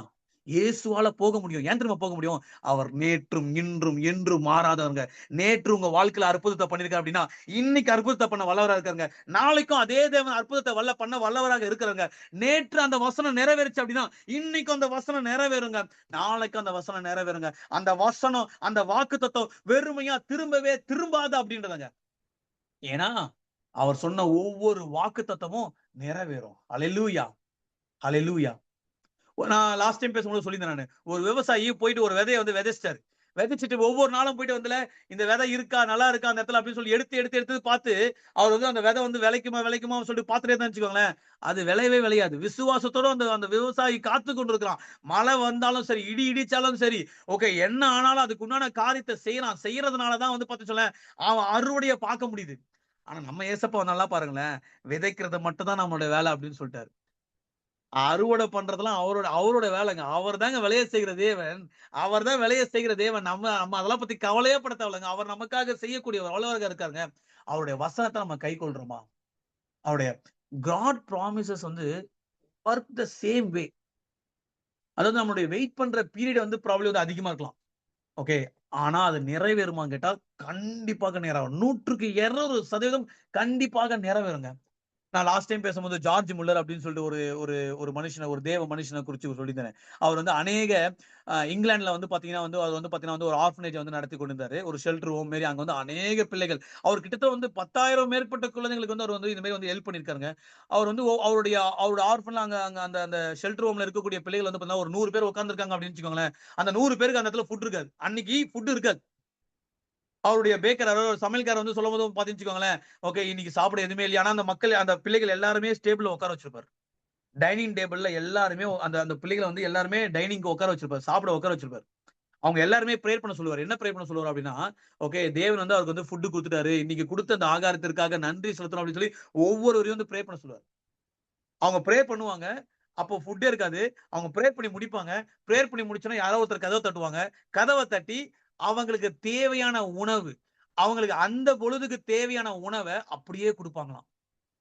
இயேசுவால போக முடியும். ஏன் தெரியுமா போக முடியும்? அவர் நேற்றும், இன்றும், என்றும் மாறாதவங்க. நேற்று உங்க வாழ்க்கையில அற்புதத்த பண்ணியிருக்காரு அப்படின்னா, இன்னைக்கு அற்புதத்த பண்ண வல்லவரா இருக்காருங்க. நாளைக்கும் அதே தேவன் அற்புதத்த பண்ண வல்லவராக இருக்கிறாங்க. நேற்று அந்த வசனம் நிறைவேறுச்சு அப்படின்னா, இன்னைக்கும் அந்த வசனம் நிறைவேறுங்க. நாளைக்கு அந்த வசனம் நிறைவேறுங்க. அந்த வசனம், அந்த வாக்குத்தத்தம் வெறுமையா திரும்பவே திரும்பாது அப்படின்றதுங்க. ஏன்னா, அவர் சொன்ன ஒவ்வொரு வாக்குத்தத்தமும் நிறைவேறும். அல்லேலூயா! அல்லேலூயா! நான் லாஸ்ட் டைம் பேசும்போது சொல்லியிருந்தேன் நானு. ஒரு விவசாயி போயிட்டு ஒரு விதைய வந்து விதைச்சுட்டாரு. விதைச்சுட்டு ஒவ்வொரு நாளும் போயிட்டு வந்துல, இந்த விதை இருக்கா? நல்லா இருக்கா? அந்த இடத்துல அப்படின்னு சொல்லி எடுத்து பார்த்து, அவர் வந்து அந்த விதை வந்து விளைக்குமான்னு சொல்லிட்டு பார்த்துட்டே இருந்தான்னு வச்சுக்கோங்களேன். அது விளையவே விளையாது. விசுவாசத்தோட அந்த அந்த விவசாயி காத்து கொண்டிருக்கிறான். மழை வந்தாலும் சரி, இடி இடிச்சாலும் சரி, ஓகே என்ன ஆனாலும் அதுக்கு உண்டான காரியத்த செய்யறான். செய்யறதுனால தான் வந்து பாத்துச்சுங்களேன், அவன் அறுவடைய பார்க்க முடியுது. ஆனா நம்ம ஏசப்பா நல்லா பாருங்களேன், விதைக்கிறது மட்டும் தான் நம்மளுடைய வேலை அப்படின்னு சொல்லிட்டாரு. அறுவடை பண்றதெல்லாம் அவரோட அவரோட வேலைங்க. அவர் தாங்க விளைய செய்கிற தேவன். அவர் தான் விளைய செய்கிற தேவன். நம்ம நம்ம அதெல்லாம் பத்தி கவலையே பட தேவையில்லங்க. அவர் நமக்காக செய்யக்கூடியவர். வல்லவராக இருக்காருங்க. அவருடைய வசனத்த நம்ம கைக்கொள்றோமா? அவருடைய காட் ப்ராமிசஸ் வந்து ஒர்க் த சேம் வே. அதாவது நம்மளுடைய வெயிட் பண்ற பீரியட் வந்து ப்ராபப்லி வந்து அதிகமா இருக்கலாம். ஓகே. ஆனா அது நிறைவேறுமான்னு கேட்டா, கண்டிப்பாக நிறைவேறும். 100க்கு 200% கண்டிப்பாக நிறைவேறுங்க. நான் லாஸ்ட் டைம் பேசும்போது ஜார்ஜ் முல்லர் அப்படின்னு சொல்லிட்டு ஒரு ஒரு ஒரு மனுஷன ஒரு தேவ மனுஷனை குறிச்சு சொல்லியிருந்தேன். அவர் வந்து அநேக இங்கிலாந்துல வந்து பாத்தீங்கன்னா வந்து அவர் வந்து பாத்தீங்கன்னா வந்து ஒரு ஆர்ஃபனேஜ் வந்து நடத்தி கொண்டிருந்தாரு. ஒரு ஷெல்டர் ஹோம் மாரி அங்க வந்து அநேக பிள்ளைகள். அவர் கிட்டத்தட்ட வந்து 10,000 மேற்பட்ட குழந்தைகளுக்கு வந்து அவர் வந்து இந்த மாரி வந்து ஹெல்ப் பண்ணியிருக்காருங்க. அவர் வந்து அவருடைய ஆர்ஃபன்ல அங்க அங்க அந்த அந்த ஷெல்டர் ஹோம்ல இருக்கக்கூடிய பிள்ளைகள் வந்து பாத்தீங்கன்னா ஒரு 100 பேர் உட்கார்ந்திருக்காங்க அப்படின்னு வச்சுக்கோங்களேன். அந்த 100 பேருக்கு அந்த இடத்துல ஃபுட் இருக்காது. அன்னைக்கு ஃபுட் இருக்காது. அவருடைய பேக்கர் அதாவது சமையல்காரர் வந்து சொல்லும்போது பாத்தீங்கன்னு வச்சுக்கோங்களேன், ஓகே இன்னைக்கு சாப்பிட எதுவுமே இல்லையா? ஆனா அந்த பிள்ளைகள் எல்லாருமே டேபிள்ல உட்கார வச்சிருப்பாரு. டைனிங் டேபிள்ல எல்லாருமே அந்த அந்த பிள்ளைகள வந்து எல்லாருமே டைனிங்க்கு உட்கார வச்சிருப்பாரு. சாப்பிட உட்கார வச்சிருப்பாரு. அவங்க எல்லாருமே பிரேயர் பண்ண சொல்லுவாரு. என்ன பிரேயர் பண்ண சொல்லுவாரு அப்படின்னா, ஓகே தேவன் வந்து அவருக்கு வந்து ஃபுட் குடுத்துட்டாரு. இன்னைக்கு குடுத்த அந்த ஆகாரத்திற்காக நன்றி செலுத்தணும் அப்படின்னு சொல்லி ஒவ்வொருவரையும் வந்து பிரே பண்ண சொல்லுவாரு. அவங்க பிரே பண்ணுவாங்க. அப்போ ஃபுட்டே இருக்காது. அவங்க பிரேயர் பண்ணி முடிப்பாங்க. பிரேயர் பண்ணி முடிச்சோனே யாரோ ஒருத்தர் கதவ தட்டுவாங்க. கதவ தட்டி அவங்களுக்கு தேவையான உணவு, அவங்களுக்கு அந்த பொழுதுக்கு தேவையான உணவ அப்படியே குடுப்பாங்களாம்.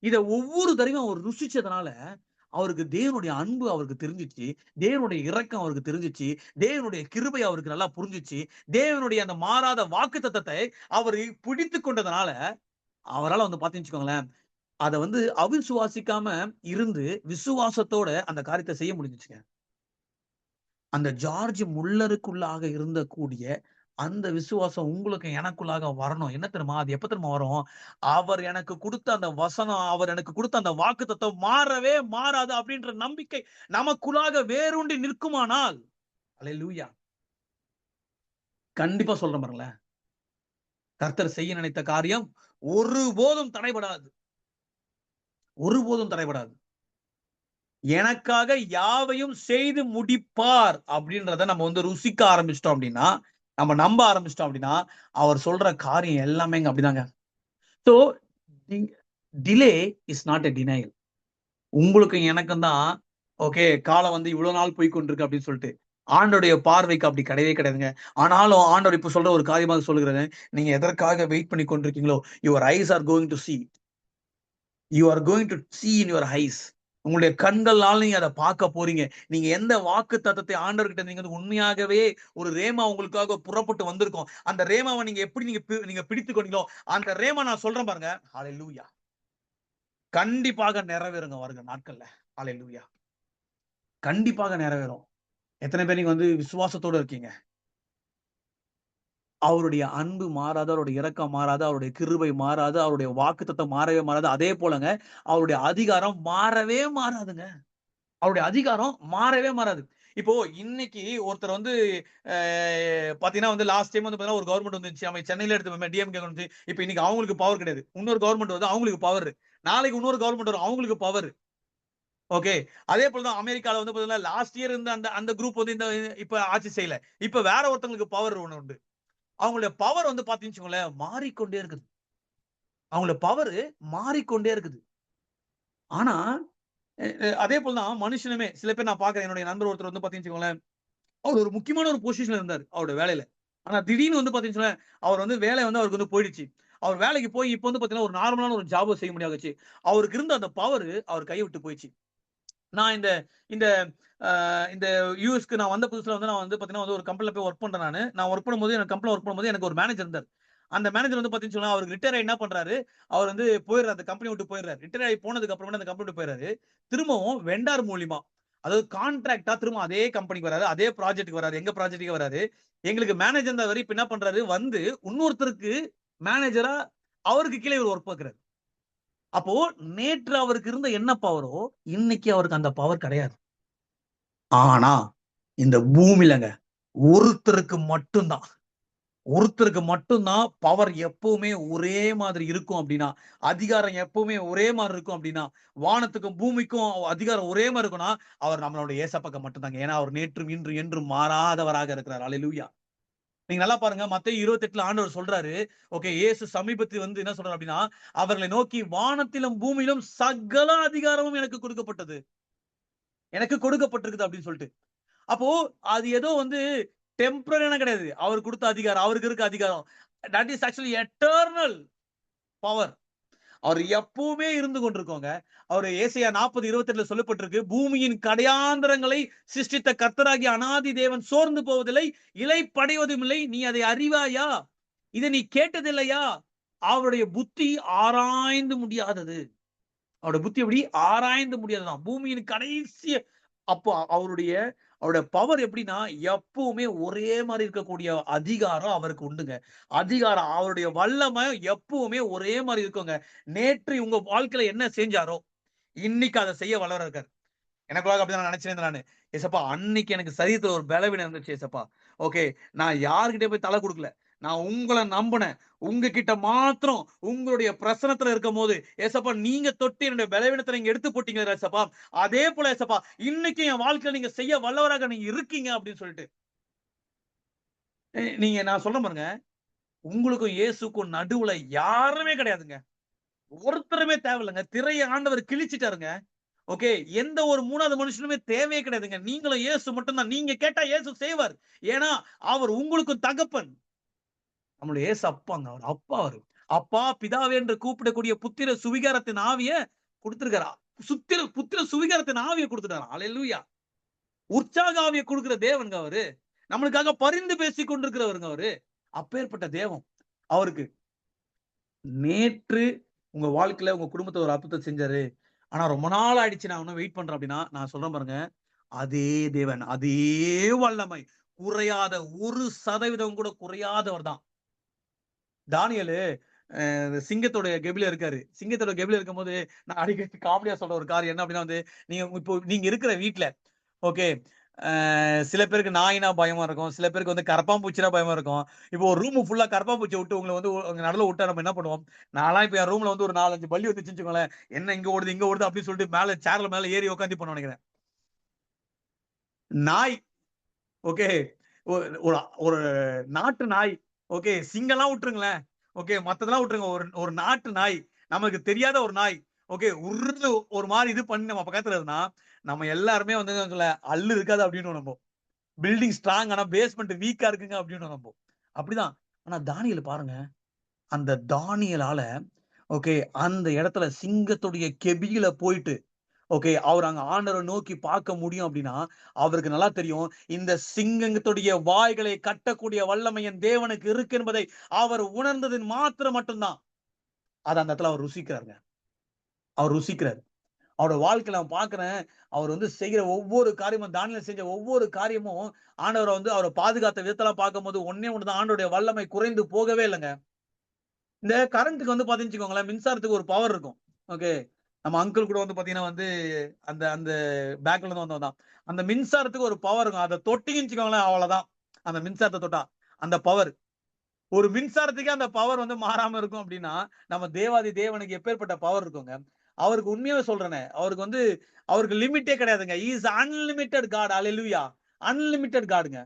இத ஒவ்வொரு தடவையும் அவர் ருசிச்சதுனால, அவருக்கு தேவனுடைய அன்பு அவருக்கு தெரிஞ்சுச்சு. தேவனுடைய இரக்கம் அவருக்கு தெரிஞ்சுச்சு. தேவனுடைய கிருபை அவருக்கு நல்லா புரிஞ்சுச்சு. தேவனுடைய அந்த மாறாத வாக்குத்தத்தத்தை அவரு பிடித்துக் கொண்டதுனால, அவரால வந்து பாத்தீங்கன்னு வச்சுக்கோங்களேன், அத வந்து அவிசுவாசிக்காம இருந்து, விசுவாசத்தோட அந்த காரியத்த செய்ய முடிஞ்சுச்சுங்க. அந்த ஜார்ஜ் முல்லருக்குள்ளாக இருந்த கூடிய அந்த விசுவாசம் உங்களுக்கு எனக்குள்ளாக வரணும். என்ன தெரியுமா? அது எப்ப தெரியுமா வரும்? அவர் எனக்கு குடுத்த அந்த வசனம், அவர் எனக்கு குடுத்த அந்த வாக்குத்தத்தம் மாறவே மாறாது அப்படின்ற நம்பிக்கை நமக்குள்ளாக வேரூன்றி நிற்குமானால், அல்லேலூயா! கண்டிப்பா சொல்றேன் பாருங்களேன். கர்த்தர் செய்ய நினைத்த காரியம் ஒருபோதும் தடைபடாது. ஒருபோதும் தடைபடாது. எனக்காக யாவையும் செய்து முடிப்பார் அப்படின்றத நம்ம வந்து ருசிக்க ஆரம்பிச்சுட்டோம் அப்படின்னா, நம்ம நம்ப ஆரம்பிச்சுட்டோம் அப்படின்னா, அவர் சொல்ற காரியம் எல்லாமேங்க அப்படிதாங்க. So ding delay is not a denial. உங்களுக்கும் எனக்கும் தான் ஓகே, காலம் வந்து இவ்வளவு நாள் போய் கொண்டிருக்கு அப்படின்னு சொல்லிட்டு ஆண்டோடைய பார்வைக்கு அப்படி கிடையவே கிடையாதுங்க. ஆனாலும் ஆண்டவர் இப்ப சொல்ற ஒரு காரியமாக சொல்லுகிறேன், நீங்க எதற்காக வெயிட் பண்ணி கொண்டிருக்கீங்களோ, your eyes are going to see, you are going to see in your eyes. உங்களுடைய கண்களால் நீங்க அதை பார்க்க போறீங்க. நீங்க எந்த வாக்கு தத்தத்தை ஆண்டவர்கிட்ட நீங்க வந்து உண்மையாகவே ஒரு ரேமா உங்களுக்காக புறப்பட்டு வந்திருக்கும், அந்த ரேமாவை நீங்க எப்படி நீங்க பிடித்து கொண்டீங்களோ, அந்த ரேமா நான் சொல்றேன் பாருங்க, ஹalleluya, கண்டிப்பாக நிறைவேறுங்க வருங்க நாட்கள்ல. ஹalleluya, கண்டிப்பாக நிறைவேறும். எத்தனை பேர் நீங்க வந்து விசுவாசத்தோட இருக்கீங்க? அவருடைய அன்பு மாறாது, அவருடைய இரக்கம் மாறாது, அவருடைய கிருபை மாறாது, அவருடைய வாக்குத்தத்தம் மாறவே மாறாது. அதே போலங்க அவருடைய அதிகாரம் மாறவே மாறாதுங்க. அவருடைய அதிகாரம் மாறவே மாறாது. இப்போ இன்னைக்கு ஒருத்தர் வந்து அ பாத்தீங்கன்னா வந்து லாஸ்ட் டைம் வந்து பாத்தீங்கன்னா ஒரு கவர்ன்மெண்ட் வந்துச்சு. அவன் சென்னையில எடுத்து டிஎம்கே வந்துச்சு. இப்ப இன்னைக்கு அவங்களுக்கு பவர் கிடையாது. இன்னொரு கவர்ன்மெண்ட் வருது, அவங்களுக்கு பவர். நாளைக்கு இன்னொரு கவர்ன்மெண்ட் வரும், அவங்களுக்கு பவர். ஓகே. அதே போல தான் அமெரிக்கால வந்து பாத்தீங்கன்னா லாஸ்ட் இயர் இருந்த அந்த அந்த குரூப் வந்து இப்ப ஆட்சி செய்யல. இப்ப வேற ஒருத்தங்களுக்கு பவர் ஒண்ணு உண்டு. அவங்களுடைய பவர் வந்து பாத்தீங்கன்னு வச்சுக்கோங்களேன், மாறிக்கொண்டே இருக்குது. அவங்களோட பவர் மாறிக்கொண்டே இருக்குது. ஆனா அதே போல தான் மனுஷனுமே சில பேர் நான் பார்க்கிறேன். என்னுடைய நண்பர் ஒருத்தர் வந்து பாத்தீங்கன்னு வச்சுக்கோங்களேன், அவர் ஒரு முக்கியமான ஒரு பொசிஷன்ல இருந்தாரு அவருடைய வேலையில. ஆனா திடீர்னு வந்து பாத்தீங்கன்னு வச்சுக்கோங்களேன், அவர் வந்து வேலை வந்து அவருக்கு வந்து போயிடுச்சு. அவர் வேலைக்கு போய் இப்ப வந்து பாத்தீங்கன்னா, ஒரு நார்மலான ஒரு ஜாப் செய்ய முடியாது ஆச்சு. அவருக்கு இருந்த அந்த பவர் அவர் கைய விட்டு போயிடுச்சு. நான் இந்த இந்த அ இந்த யுஎஸ்க்கு நான் வந்த புதுசுல வந்து நான் வந்து பார்த்தீங்கன்னா, வந்து ஒரு கம்பெனில போய் வொர்க் பண்றேன் நானு. நான் வொர்க் பண்ணும்போது எனக்கு கம்பெனில வொர்க் பண்ணும்போது எனக்கு ஒரு மேனேஜர் இருந்தாரு. அந்த மேனேஜர் வந்து பார்த்தீங்கன்னு சொன்னா, அவருக்கு ரிட்டயர் ஆயி என்ன பண்றாரு, அவர் வந்து போயிறாரு. அந்த கம்பெனி விட்டு போயிறாரு. ரிட்டயர் ஆயி போனதுக்கு அப்புறமேட்டு அந்த கம்பெனி விட்டு போயிறாரு. திரும்பவும் வெண்டார் மூலியமா, அதாவது கான்ட்ராக்ட்டா திரும்ப அதே கம்பெனிக்கு வராரு. அதே ப்ராஜெக்ட்க்கு வராரு. எங்க ப்ராஜெக்ட்க்கே வராரு. எங்களுக்கு மேனேஜர் இருந்தவரு இப்ப என்ன பண்றாரு, வந்து இன்னொருத்தருக்கு மேனேஜரா அவருக்கு கீழ இவரு வொர்க் பார்க்கிறாரு. அப்போ நேற்று அவருக்கு இருந்த என்ன பவரோ, இன்னைக்கு அவருக்கு அந்த பவர் கிடையாது. ஆனா, இந்த பூமிலங்க ஒருத்தருக்கு மட்டும் தான், ஒருத்தருக்கு மட்டும் தான் பவர் எப்பவுமே ஒரே மாதிரி இருக்கும் அப்டின்னா, அதிகாரம் எப்பவுமே ஒரே மாரி இருக்கும் அப்டின்னா, வானத்துக்கும், பூமிக்கும் அதிகாரம் ஒரே மாரி இருக்கும்னா, அவர் நம்மளுடைய ஏசப்பாக்க மட்டும் தாங்க. ஏன்னா, அவர் நேற்றும், இன்றும், என்றும் மாறாதவராக இருக்கிறார். அல்லேலூயா! நீங்க நல்லா பாருங்க. மத்தேயு 28ல ஆண்டவர் சொல்றாரு, ஓகே, இயேசு சமீபத்தில் வந்து என்ன சொல்றாரு அப்டின்னா, அவர்களை நோக்கி வானத்திலும், பூமியிலும் சகல அதிகாரமும் எனக்கு கொடுக்கப்பட்டது. எனக்கு கொடுக்கப்பட்டிருக்குது அப்டின்னு சொல்லிட்டு. அப்போ அது ஏதோ வந்து டெம்பரரியான கிடையாது. அவர் குடுத்த அதிகாரம், அவருக்கு இருக்க அதிகாரம். That is actually eternal power. அவர் எப்பவுமே இருந்து கொண்டிருக்கோங்க. அவரு ஏசாயா 40:28ல சொல்லப்பட்டிருக்கு. பூமியின் கடையாந்தரங்களை சிருஷ்டித்த கர்த்தராகிய அனாதி தேவன் சோர்ந்து போவதில்லை, இளைப்படைவதும் இல்லை. நீ அதை அறிவாயா? இதை நீ கேட்டதில்லையா? அவருடைய புத்தி ஆராய்ந்து முடியாதது. அவருடைய புத்தி எப்படி ஆராய்ந்து முடியாதுதான். பூமியின் கடைசி அப்போ அவருடைய அவருடைய பவர் எப்படின்னா, எப்பவுமே ஒரே மாரி இருக்கக்கூடிய அதிகாரம் அவருக்கு உண்டுங்க. அதிகாரம் அவருடைய வல்லமை எப்பவுமே ஒரே மாரி இருக்குங்க. நேற்று உங்க வாழ்க்கையில என்ன செஞ்சாரோ, இன்னைக்கு அத செய்ய வல்லவரா இருக்காரு. எனக்குள்ளாக அப்படிதான் நான் நினைச்சிருந்தேன் நானு. ஏசப்பா, அன்னைக்கு எனக்கு சரீரத்துல ஒரு பலவீனம் இருந்துச்சு ஏசப்பா. ஓகே. நான் யார்கிட்டயும் போய் தல குடுக்கல. நான் உங்கள நம்புனேன். உங்ககிட்ட மாத்திரம் உங்களுடைய பிரசனத்துல இருக்கும்போது, ஏசப்பா, நீங்க தொட்டு என்னுடைய பலவீனத்த நீங்க எடுத்து போட்டீங்க ஏசப்பா. அதே போல ஏசப்பா, இன்னைக்கு என் வாழ்க்கையில நீங்க செய்ய வல்லவராக நீங்க இருக்கீங்க அப்படின்னு சொல்லிட்டு. நீங்க நான் சொல்றேன் பாருங்க. உங்களுக்கும் இயேசுக்கும் நடுவுல யாருமே கிடையாதுங்க. ஒருத்தருமே தேவையில்லங்க. திரைய ஆண்டவர் கிழிச்சிட்டாருங்க. ஓகே. எந்த ஒரு 3வது மனுஷனுமே தேவையே கிடையாதுங்க. நீங்களும் இயேசு மட்டும் தான். நீங்க கேட்டா இயேசு செய்வார். ஏன்னா, அவர் உங்களுக்கு தகப்பன். நம்முடைய இயேசு அப்பாங்க. அவர் அப்பா அவரு. அப்பா, பிதாவே என்று கூப்பிடக்கூடிய புத்திர சுவிகாரத்தின் ஆவிய குடுத்திருக்காரா. புத்திர சுவிகாரத்தின் ஆவிய குடுத்துட்டாராம். அல்லேலூயா! உற்சாக ஆவிய குடுக்கிற தேவன்ங்க அவரு. நம்மளுக்காக பரிந்து பேசிக் கொண்டிருக்கிறவருங்க அவரு. அப்பேற்பட்ட தேவன். அவருக்கு நேற்று உங்க வாழ்க்கையில உங்க குடும்பத்துல ஒரு அற்புதத்த செஞ்சாரு. ஆனா ரொம்ப நாள் ஆயிடுச்சு நான் இன்னும் வெயிட் பண்றேன் அப்டின்னா, நான் சொல்றேன் பாருங்க. அதே தேவன், அதே வல்லமை, குறையாத 1% கூட குறையாதவர் தான். தானியேலு சிங்கத்தோட கெபில இருக்காரு. சிங்கத்தோட கெபில இருக்கும்போது, நான் அடிக்கடி காமெடியா சொல்ற ஒரு காரியம் என்ன அப்டின்னா வந்து, நீங்க இருக்கிற வீட்ல, ஓகே. சில பேருக்கு நாய்னா பயமா இருக்கும். சில பேருக்கு வந்து கரப்பான்பூச்சினா பயமா இருக்கும். இப்போ ஒரு ரூம் ஃபுல்லா கரப்பான்பூச்சிய விட்டு உங்கள வந்து நடுவுல விட்டா நம்ம என்ன பண்ணுவோம்? நான்லாம் இப்ப என் ரூம்ல வந்து ஒரு 4, 5 பல்லி வந்துச்சுன்னு வச்சுக்கோங்களேன், என்ன இங்க ஓடுது, இங்க ஓடுது அப்டின்னு சொல்லிட்டு மேல சேர்ல மேல ஏறி உட்காந்துப்பேன்னு நெனைக்கிறேன். நாய், ஓகே. ஒ ஒரு ஒரு நாட்டு நாய். சிங்கம்லாம் விட்டுருங்களேன். மத்ததெல்லாம் விட்டுருங்க. ஒரு ஒரு நாட்டு நாய். நமக்கு தெரியாத ஒரு நாய். ஓகே உருன்னு ஒரு மாதிரி இது பண்ணி நம்ம பக்கத்துல இருந்தா நம்ம எல்லாருமே வந்து அல்லு இருக்காது அப்படின்னு நம்ம பில்டிங் ஸ்ட்ராங் ஆனா பேஸ்மெண்ட் வீக்கா இருக்குங்க அப்படின்னு நம்ம அப்படிதான். ஆனா தானியேல் பாருங்க, அந்த தானியேலால ஓகே அந்த இடத்துல சிங்கத்துடைய கெபியில போயிட்டு ஓகே அவர் அங்க ஆண்டவரை நோக்கி பார்க்க முடியும் அப்படின்னா அவருக்கு நல்லா தெரியும் இந்த சிங்கத்துடைய வாய்களை கட்டக்கூடிய வல்லமை என் தேவனுக்கு இருக்கு என்பதை அவர் உணர்ந்ததின் மாத்திரம் மட்டும்தான் அது அந்த இடத்துல அவர் ருசிக்கிறாருங்க. அவர் ருசிக்கிறார். அவரோட வாழ்க்கையில நான் பாக்குறேன், அவர் வந்து செய்கிற ஒவ்வொரு காரியமும் தானியேல் செஞ்ச ஒவ்வொரு காரியமும் ஆண்டவரை வந்து அவரை பாதுகாத்த விதத்தெல்லாம் பார்க்கும்போது ஒண்ணே ஒண்ணுதான், ஆண்டவருடைய வல்லமை குறைந்து போகவே இல்லைங்க. இந்த கரண்ட்டுக்கு வந்து பாத்தீங்கன்னு வச்சுக்கோங்களேன், மின்சாரத்துக்கு ஒரு பவர் இருக்கும். ஓகே. நம்ம அங்கிள் கூட வந்து பாத்தீங்கன்னா வந்து அந்த அந்த பேக்ல இருந்து வந்தவன் தான். அந்த மின்சாரத்துக்கு ஒரு பவர் இருக்கும். அத தொட்டீங்கன்னு வச்சுக்கோங்களேன் அவ்வளவுதான். அந்த மின்சாரத்த தொட்டா. அந்த பவர். ஒரு மின்சாரத்துக்கே அந்த பவர் வந்து மாறாம இருக்கும் அப்டின்னா, நம்ம தேவாதி தேவனுக்கு எப்பேர்ப்பட்ட பவர் இருக்குங்க. அவருக்கு உண்மையாவே சொல்றேனே, அவருக்கு வந்து அவருக்கு லிமிட்டே கிடையாதுங்க. He is unlimited God. ஹalleluya. அன்லிமிட்டட் காட்ங்க.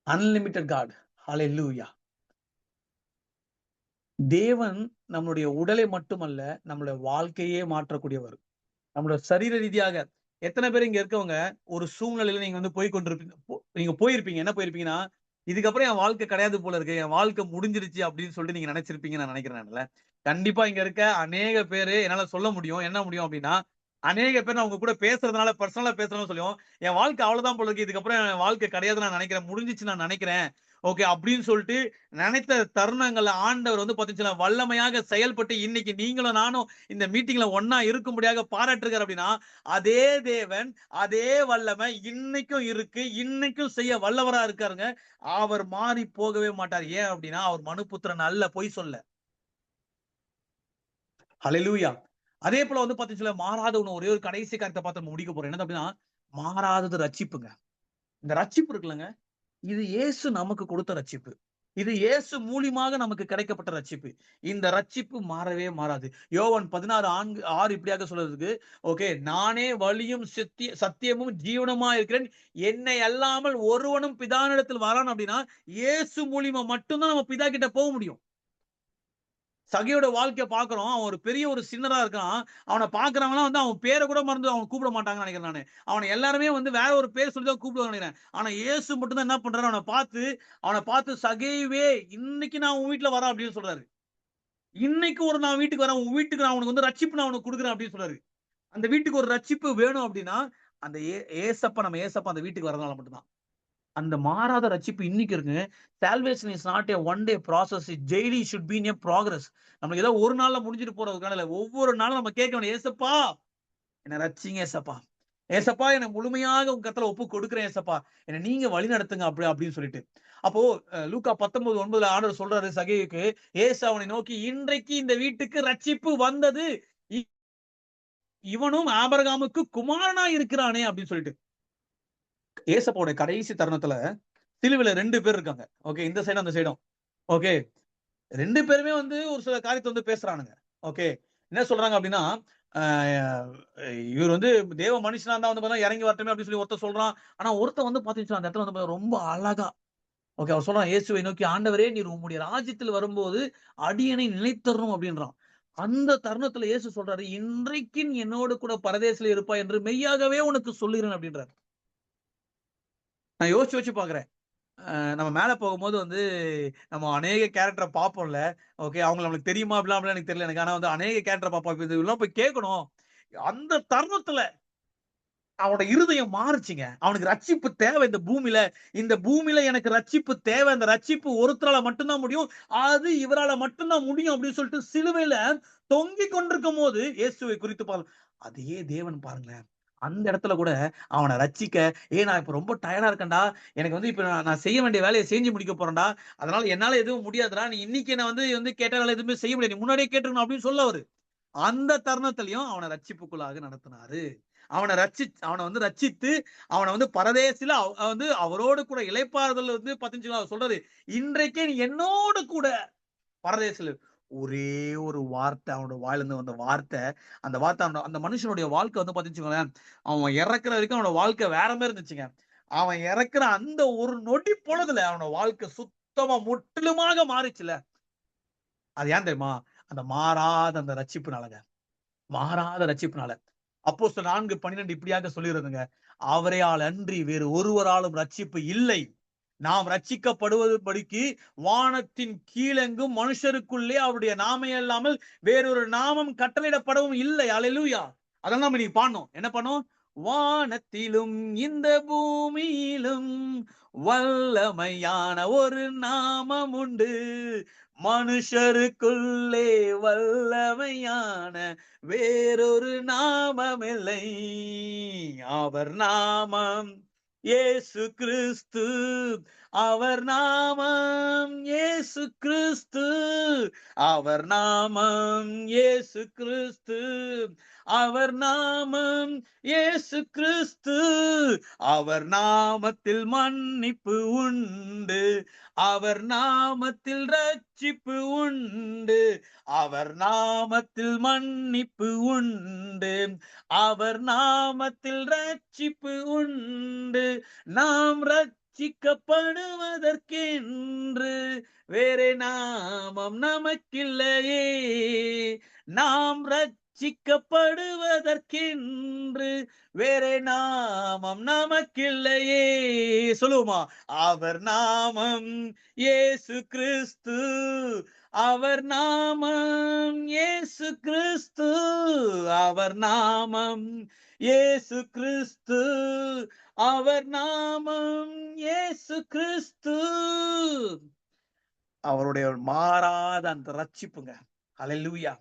Unlimited God. ஹalleluya. தேவன் நம்முடைய உடலை மட்டுமல்ல, நம்முடைய வாழ்க்கையே மாற்றக்கூடியவர். நம்மளோட சரீர ரீதியாக எத்தனை பேர் இங்க இருக்கவங்க ஒரு சூழ்நிலையில நீங்க வந்து போய் கொண்டிருப்பீங்க. நீங்க போயிருப்பீங்க. என்ன போயிருப்பீங்கன்னா, இதுக்கப்புறம் என் வாழ்க்கை கிடையாது போல இருக்கு. என் வாழ்க்கை முடிஞ்சிருச்சு அப்படின்னு சொல்லிட்டு நீங்க நினைச்சிருப்பீங்கன்னு நான் நினைக்கிறேன்ல. கண்டிப்பா இங்க இருக்க அநேக பேரு என்னால சொல்ல முடியும். என்ன முடியும் அப்படின்னா, அநேக பேர் நான் உங்க கூட பேசுறதுனால பர்சனலா பேசுறேன்னு சொல்லுவோம். என் வாழ்க்கை அவ்வளவுதான் போல இருக்கு. இதுக்கப்புறம் என் வாழ்க்கை கிடையாதுன்னு நான் நினைக்கிறேன். முடிஞ்சிச்சு நான் நினைக்கிறேன். ஓகே அப்படின்னு சொல்லிட்டு நினைத்த தருணங்கள்ல ஆண்டவர் வந்து பாத்தீங்கன்னா வல்லமையாக செயல்பட்டு இன்னைக்கு நீங்களும் நானும் இந்த மீட்டிங்ல ஒண்ணா இருக்கும்படியாக பாராட்டுகிறார் அப்படின்னா, அதே தேவன், அதே வல்லமை இன்னைக்கும் இருக்கு. இன்னைக்கும் செய்ய வல்லவரா இருக்காருங்க. அவர் மாறி போகவே மாட்டார். ஏன் அப்படின்னா, அவர் மனுபுத்திரன் அல்ல, பொய் சொல்ல. ஹalleluya. அதே போல வந்து பாத்தீங்கன்னா, மாறாத ஒரே ஒரு கடைசி காரியத்த பார்த்து நம்ம முடிக்க போறோம். என்னது அப்படின்னா, மாறாதது ரட்சிப்புங்க. இந்த ரட்சிப்பு இருக்குல்லங்க, இது இயேசு நமக்கு கொடுத்த ரட்சிப்பு. இது இயேசு மூலியமாக நமக்கு கிடைக்கப்பட்ட ரட்சிப்பு. இந்த ரட்சிப்பு மாறவே மாறாது. யோவான் 16:6 இப்படியாக சொல்றதுக்கு, ஓகே நானே வழியும் சத்தியமும் ஜீவனுமா இருக்கிறேன். என்னை அல்லாமல் ஒருவனும் பிதானிடத்தில் வரான் அப்படின்னா, இயேசு மூலியமா மட்டும் தான் நம்ம பிதா கிட்ட போக முடியும். சகையோட வாழ்க்கைய பார்க்கிறோம். அவன் ஒரு பெரிய ஒரு சின்னரா இருக்கான். அவன பார்க்கிறவங்கலாம் வந்து அவன் பேர கூட மறந்து அவன கூப்பிட மாட்டாங்கன்னு நெனைக்கிறேன் நானு. அவன எல்லாருமே வந்து வேற ஒரு பேர் சொல்லி தான் கூப்பிடுவாங்கன்னு நெனைக்கிறேன். ஆனா இயேசு மட்டும் தான் என்ன பண்றாரு, அவன பார்த்து சகேயுவே இன்னைக்கு நான் உன் வீட்ல வரேன் அப்படின்னு சொல்றாரு. இன்னைக்கு ஒரு நான் வீட்டுக்கு வரேன். உன் வீட்டுக்கு நான் உனக்கு வந்து ரட்சிப்பு நான் உனக்கு குடுக்குறேன் அப்படின்னு சொல்றாரு. அந்த வீட்டுக்கு ஒரு ரட்சிப்பு வேணும் அப்படின்னா, அந்த ஏசப்பா அந்த வீட்டுக்கு வரதுனால மட்டும் தான். அந்த மாறாத ரட்சிப்பு இன்னைக்கு இருக்குங்க. Salvation is not a one day process. It daily should be in a progress. நமக்கு ஏதோ ஒரு நாள்ல முடிஞ்சிட்டு போறதுக்கான இல்ல. ஒவ்வொரு நாளும் நம்ம கேட்க வேண்டிய ஏசப்பா என்ன ரட்சிங்க ஏசப்பா. ஏசப்பா என்ன முழுமையாக உங்க கரத்துல ஒப்பு கொடுக்கிறேன் ஏசப்பா. என்ன நீங்க வழி நடத்துங்க அப்படின்னு சொல்லிட்டு. அப்போ லூக்கா 19:9 ஆண்டவர் சொல்றாரு சகேயுக்கு, இயேசு அவனை நோக்கி இன்றைக்கு இந்த வீட்டுக்கு ரட்சிப்பு வந்தது. இ- இவனும் ஆபிரகாமுக்கு குமாரனா இருக்கிறானே அப்படின்னு சொல்லிட்டு. ஏசப்பாவுடைய கடைசி தருணத்துல சிலுவையில 2 பேர் இருக்காங்க. ஓகே. இந்த சைடும், அந்த சைடும். ஓகே. 2 பேருமே வந்து ஒரு சில காரியத்த வந்து பேசுறானுங்க. ஓகே. என்ன சொல்றாங்க அப்டின்னா, அ இவரு வந்து தேவ மனுஷனா இருந்தா வந்து பார்த்தா இறங்கி வரட்டுமே அப்டின்னு சொல்லி ஒருத்தன் சொல்றான். ஆனா ஒருத்தன் வந்து பார்த்தீங்கன்னா, அந்த இடத்துல வந்து ரொம்ப அழகா ஓகே. அவன் சொல்றான் இயேசுவை நோக்கி, "ஆண்டவரே நீர் உம்முடைய ராஜ்யத்தில் வரும்போது அடியேனை நிலைத்தரணும்" அப்டின்றான். அந்த தருணத்துல இயேசு சொல்றாரு, "இன்றைக்கு நீ என்னோடு கூட பரதேசில இருப்பாய் என்று மெய்யாகவே உனக்கு சொல்லுகிறேன்" அப்டின்றாரு. நான் யோசிச்சு யோசிச்சு பார்க்கிறேன். நம்ம மேல போகும்போது வந்து, நம்ம அநேக கேரக்டர பார்ப்போம்ல. ஓகே. அவங்க நம்மளுக்கு தெரியுமா? அப்படிலாம் எனக்கு தெரியல எனக்கு. ஆனா வந்து அநேக கேரக்டர பார்ப்போம். இப்ப இதெல்லாம் போய் கேட்கணும். அந்த தருணத்துல அவனோட இருதயம் மாறுச்சுங்க. அவனுக்கு ரட்சிப்பு தேவை இந்த பூமியில. இந்த பூமியில எனக்கு ரட்சிப்பு தேவை. அந்த ரட்சிப்பு ஒருத்தரால மட்டும் தான் முடியும். அது இவரால மட்டும் தான் முடியும் அப்படின்னு சொல்லிட்டு சிலுவையில தொங்கிக் கொண்டிருக்கும்போது, இயேசுவை குறித்து அதே தேவன் பாருங்களேன். அந்த இடத்துல கூட அவன ரட்சிக்க, நான் இப்ப ரொம்ப டயர்டா இருக்கேன்டா. எனக்கு வந்து இப்ப நான் செய்ய வேண்டிய வேலைய செஞ்சு முடிக்க போறேன்டா. அதனால என்னால எதுவும் முடியாதுடா. நீ இன்னைக்கு என்ன வந்து கேட்டனால எதுவுமே செய்ய முடியாது. நீ முன்னாடியே கேட்டுருக்கணும் அப்படின்னு சொல்ல அவரு. அந்த தருணத்திலயும் அவன ரட்சிப்புக்குள்ளாக நடத்தினாரு. அவன வந்து ரட்சித்து, அவன வந்து பரதேசில வந்து அவரோடு கூட இளைப்பாறுதல் வந்து 15 அவர் சொல்றாரு. இன்றைக்கே நீ என்னோடு கூட பரதேசில ஒரே ஒரு வார்த்தை அவனோட வாயிலிருந்து வந்த வார்த்தை, அந்த வார்த்தை அந்த மனுஷனுடைய வாழ்க்கை வந்து பாத்தீங்கன்னு அவன் இறக்குற வரைக்கும் அவனோட வாழ்க்கை வேற மாரி இருந்துச்சுங்க. அவன் இறக்குற அந்த ஒரு நொடி பொழுதுல அவனோட வாழ்க்கை சுத்தமா முற்றிலுமாக மாறிச்சுல. அது ஏன் தெரியுமா? அந்த மாறாத அந்த ரட்சிப்புனாலங்க, மாறாத ரட்சிப்புனால. அப்போஸ்தலர் 4:12 இப்படியாக சொல்லிருதுங்க, அவரையால் அன்றி வேறு ஒருவராலும் ரட்சிப்பு இல்லை. நாம் ரட்சிக்கப்படுவதுபடிக்கு வானத்தின் கீழெங்கும் மனுஷருக்குள்ளே அவருடைய நாமம் இல்லாமல் வேறொரு நாமம் கட்டளையிடப்படவும் இல்லை. அல்லேலூயா. அதெல்லாம் நம்ம நீ பாடணும். என்ன பண்ணும்? வானத்திலும் இந்த பூமியிலும் வல்லமையான ஒரு நாமம் உண்டு, மனுஷருக்குள்ளே வல்லமையான வேறொரு நாமம் இல்லை, அவர் நாமம் இயேசு கிறிஸ்து, அவர் நாமம் இயேசு கிறிஸ்து, அவர் நாமம் இயேசு கிறிஸ்து, அவர் நாமம் இயேசு கிறிஸ்து, அவர் நாமத்தில் மன்னிப்பு உண்டு, அவர் நாமத்தில் ரட்சிப்பு உண்டு, அவர் நாமத்தில் மன்னிப்பு உண்டு, அவர் நாமத்தில் ரட்சிப்பு உண்டு, நாம் ரட்சிக்கப்படுவதற்கென்று வேறே நாமம் நமக்கில்லையே, நாம் ரட்சிக்கப்படுவதற்கென்று வேறே நாமம் நமக்கில்லையே. சொல்லுவோமா? அவர் நாமம் இயேசு கிறிஸ்து, அவர் நாமம் இயேசு கிறிஸ்து, அவர் நாமம் இயேசு கிறிஸ்து, அவர் நாமம் இயேசு கிறிஸ்து. அவருடைய மாறாத அந்த ரட்சிப்புங்க. ஹல்லேலூயா.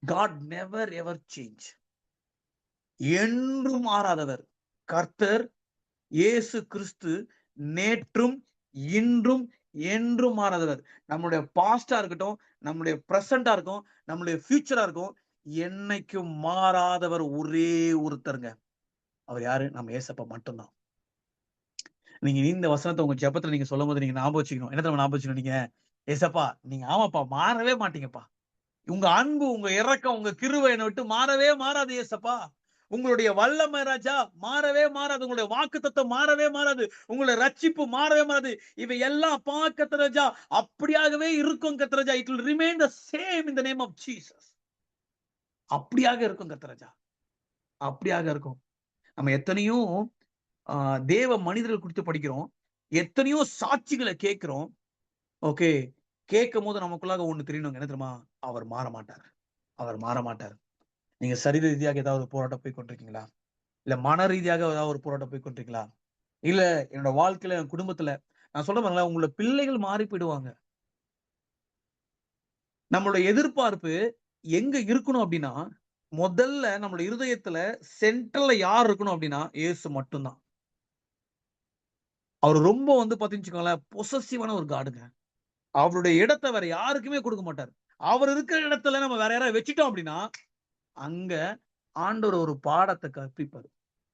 God never ever change. என்றும் மாறாதவர் கர்த்தர் இயேசு கிறிஸ்து, நேற்றும் இன்றும் என்றும் மாறாதவர். நம்மளுடைய பாஸ்டா இருக்கட்டும், நம்மளுடைய பிரசண்டா இருக்கும், நம்மளுடைய ஃபியூச்சரா இருக்கும், என்னைக்கும் மாறாதவர் ஒரே ஒருத்தருங்க. அவர் யாரு? நம்ம ஏசப்பா மட்டும்தான். நீங்க இந்த வசனத்தை உங்க ஜெபத்துல நீங்க சொல்லும் போது நீங்க ஞாபகம் வச்சுக்கணும். என்ன தெரியுமா ஞாபகம் வச்சுக்கணும்? நீங்க ஏசப்பா நீங்க ஆமாப்பா மாறவே மாட்டீங்கப்பா, உங்க அன்பு, உங்க இரக்கம், உங்க கிருபை என்னை விட்டு மாறவே மாறாது ஏசப்பா, உங்களுடைய வல்லமை ராஜா மாறவே மாறாது, உங்களுடைய வாக்குத்தத்தம் மாறவே மாறாது, உங்களுடைய ரட்சிப்பு மாறவே மாறாது, இவை எல்லாம் கர்த்தராஜா அப்படியாகவே இருக்கும் கர்த்தராஜா. It will remain the same in the name of Jesus. அப்படியாக இருக்கும் கர்த்தராஜா, அப்படியாக இருக்கும். நம்ம எத்தனையோ தேவ மனிதர்கள் குறித்து படிக்கிறோம், எத்தனையோ சாட்சிகளை கேட்கிறோம். ஓகே, கேட்கும் போது நமக்குள்ளாக ஒண்ணு தெரியணும், என்ன தெரியுமா? அவர் மாற மாட்டார், அவர் மாற மாட்டார். நீங்க சரீர ரீதியாக ஏதாவது போராட்டம் போய் கொண்டிருக்கீங்களா? இல்ல மன ரீதியாக ஏதாவது ஒரு போராட்டம் போய் கொண்டிருக்கீங்களா? இல்ல என்னோட வாழ்க்கையில, என் குடும்பத்துல நான் சொல்ல பாருங்களேன், உங்களோட பிள்ளைகள் மாறி போயிடுவாங்க. நம்மளோட எதிர்பார்ப்பு எங்க இருக்கணும் அப்படின்னா, முதல்ல நம்மளோட இருதயத்துல சென்ட்ரல்ல யார் இருக்கணும் அப்படின்னா இயேசு மட்டும்தான். அவர் ரொம்ப பாத்தீங்கன்னு பொசசிவான ஒரு காடுங்க. அவருடைய இடத்தை வேற யாருக்குமே கொடுக்க மாட்டார். அவர் இருக்கிற இடத்துல நம்ம வேற யாராவது வச்சுட்டோம் அப்படின்னா அங்க ஆண்டவர் ஒரு பாடத்தை கற்பிப்பாரு.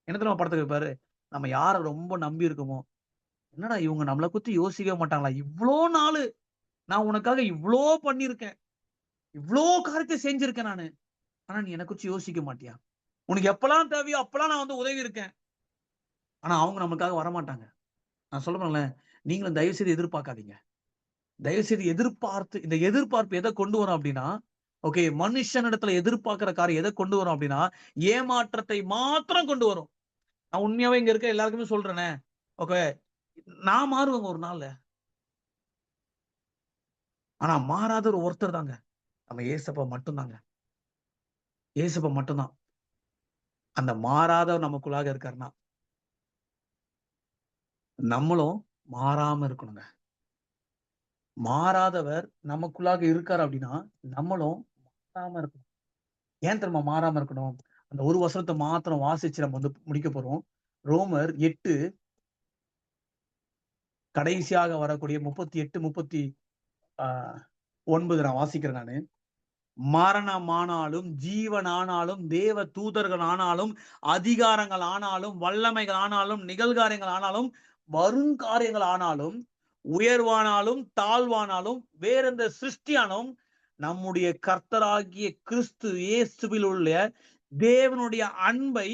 என்ன தெரியுமா பாடத்தை கற்பிப்பாரு? நம்ம யார ரொம்ப நம்பி இருக்கோமோ, என்னடா இவங்க நம்மளை குறித்து யோசிக்கவே மாட்டாங்களா, இவ்வளோ நாளு நான் உனக்காக இவ்வளோ பண்ணிருக்கேன், இவ்வளோ காரியத்தை செஞ்சிருக்கேன் நானு, ஆனா நீ என்னை குறிச்சு யோசிக்க மாட்டியா? உனக்கு எப்பெல்லாம் தேவையோ அப்பெல்லாம் நான் உதவி இருக்கேன், ஆனா அவங்க நமக்காக வரமாட்டாங்க. நான் சொல்றேன்ல, நீங்களும் தயவு செய்து எதிர்பார்க்காதீங்க. தயவு செய்து எதிர்பார்த்து, இந்த எதிர்பார்ப்பு எதை கொண்டு வரும் அப்படின்னா, ஓகே, மனுஷனிடத்துல எதிர்பார்க்கிற காரியம் எதை கொண்டு வரும் அப்படின்னா ஏமாற்றத்தை மாத்திரம் கொண்டு வரும். நான் உண்மையாவே இங்க இருக்க எல்லாருக்குமே சொல்றேனே, ஓகே, நான் மாறுவேங்க ஒரு நாள்ல, ஆனா மாறாத ஒரு ஒருத்தர் தாங்க நம்ம ஏசப்பா மட்டும்தாங்க. ஏசப்பா மட்டும்தான். அந்த மாறாதவர் நமக்குள்ளாக இருக்காருன்னா நம்மளும் மாறாம இருக்கணுங்க. மாறாதவர் நமக்குள்ளாக இருக்காரு அப்படின்னா நம்மளும் மாறாம இருக்கணும். ஏன் தெரியுமா மாறாம இருக்கணும்? அந்த ஒரு வசனத்தை மாத்திரம் வாசிச்சு நம்ம முடிக்க போறோம். ரோமர் 8 கடைசியாக வரக்கூடிய 38, 39 நான் வாசிக்கிறேன் நானு. மரணமானாலும் ஜீவனானாலும் தேவ தூதர்கள் ஆனாலும் அதிகாரங்கள் ஆனாலும் வல்லமைகள் ஆனாலும் நிகழ்காரியங்கள் ஆனாலும் வருங்காரியங்கள் ஆனாலும் உயர்வானாலும் தாழ்வானாலும் வேறெந்த சிருஷ்டியானும் நம்முடைய கர்த்தராகிய கிறிஸ்து இயேசுவில் உள்ள தேவனுடைய அன்பை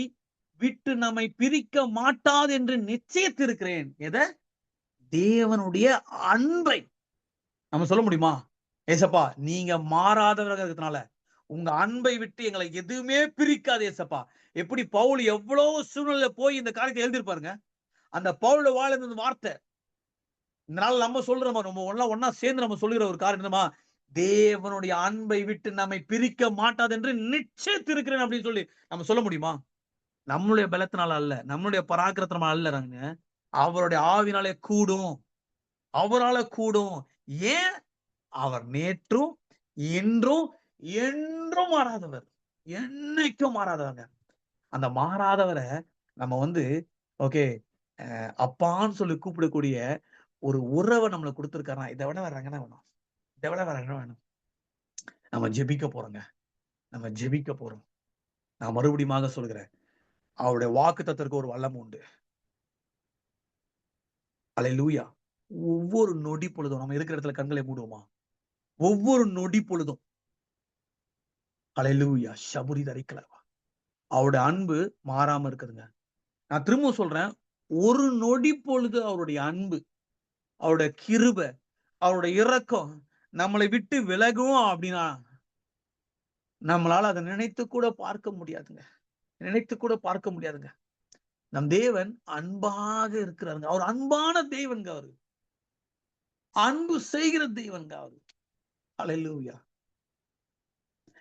விட்டு நம்மை பிரிக்க மாட்டாது என்று நிச்சயித்திருக்கிறேன். எதை? தேவனுடைய அன்பை நம்ம சொல்ல முடியுமா? ஏசப்பா நீங்க மாறாதவராக இருக்கிறதுனால உங்க அன்பை விட்டு எங்களை எதுவுமே பிரிக்காது ஏசப்பா. எப்படி பவுல் எவ்வளவு சூழ்நிலை போய் இந்த காரியத்தை எழுதிருப்பாருங்க. அந்த பவுல வாழ்ந்த வார்த்தை இந்த நாள் நம்ம சொல்றோம், நம்ம ஒன்னா சேர்ந்து நம்ம சொல்லுகிற ஒரு காரியம் என்னமா, தேவனுடைய அன்பை விட்டு நம்மை பிரிக்க மாட்டாது என்று நிச்சயத்திருக்கிறேன் அப்படின்னு சொல்லி நம்ம சொல்ல முடியுமா? நம்மளுடைய பலத்தினால அல்ல, நம்மளுடைய பராக்கிரத்தினால அல்ல, அவருடைய ஆவினாலே கூடும், அவரால கூடும். ஏன்? அவர் நேற்றும் இன்றும் என்றும் மாறாதவர், என்னைக்கும் மாறாதவங்க. அந்த மாறாதவரை நம்ம ஓகே அப்பான்னு சொல்லி கூப்பிடக்கூடிய ஒரு உறவை நம்மளை கொடுத்திருக்காரா? இதை விட வேற என்ன வேணும்? இதை விட வேற என்ன வேணும்? நம்ம ஜெபிக்க போறோங்க, நம்ம ஜெபிக்க போறோம். நான் மறுபடியும் சொல்கிறேன், அவருடைய வாக்குத்தத்தத்திற்கு ஒரு வல்லம் உண்டு. அல்லேலூயா. ஒவ்வொரு நொடி பொழுதும் நம்ம இருக்கிற இடத்துல கண்களை மூடுவோமா? ஒவ்வொரு நொடி பொழுதும் அல்லேலூயா ஷபுரி தரிக்கலவா, அவருடைய அன்பு மாறாம இருக்குதுங்க. நான் திரும்ப சொல்றேன், ஒரு நொடி பொழுது அவருடைய அன்பு, அவருடைய கிருபை, அவருடைய இரக்கம் நம்மளை விட்டு விலகும் அப்படின்னா நம்மளால அதை நினைத்து கூட பார்க்க முடியாதுங்க, நினைத்து கூட பார்க்க முடியாதுங்க. நம் தேவன் அன்பாக இருக்கிறாருங்க. அவர் அன்பான தெய்வங்க, அவரு அன்பு செய்கிற தெய்வங்க அவரு. அல்லேலூயா.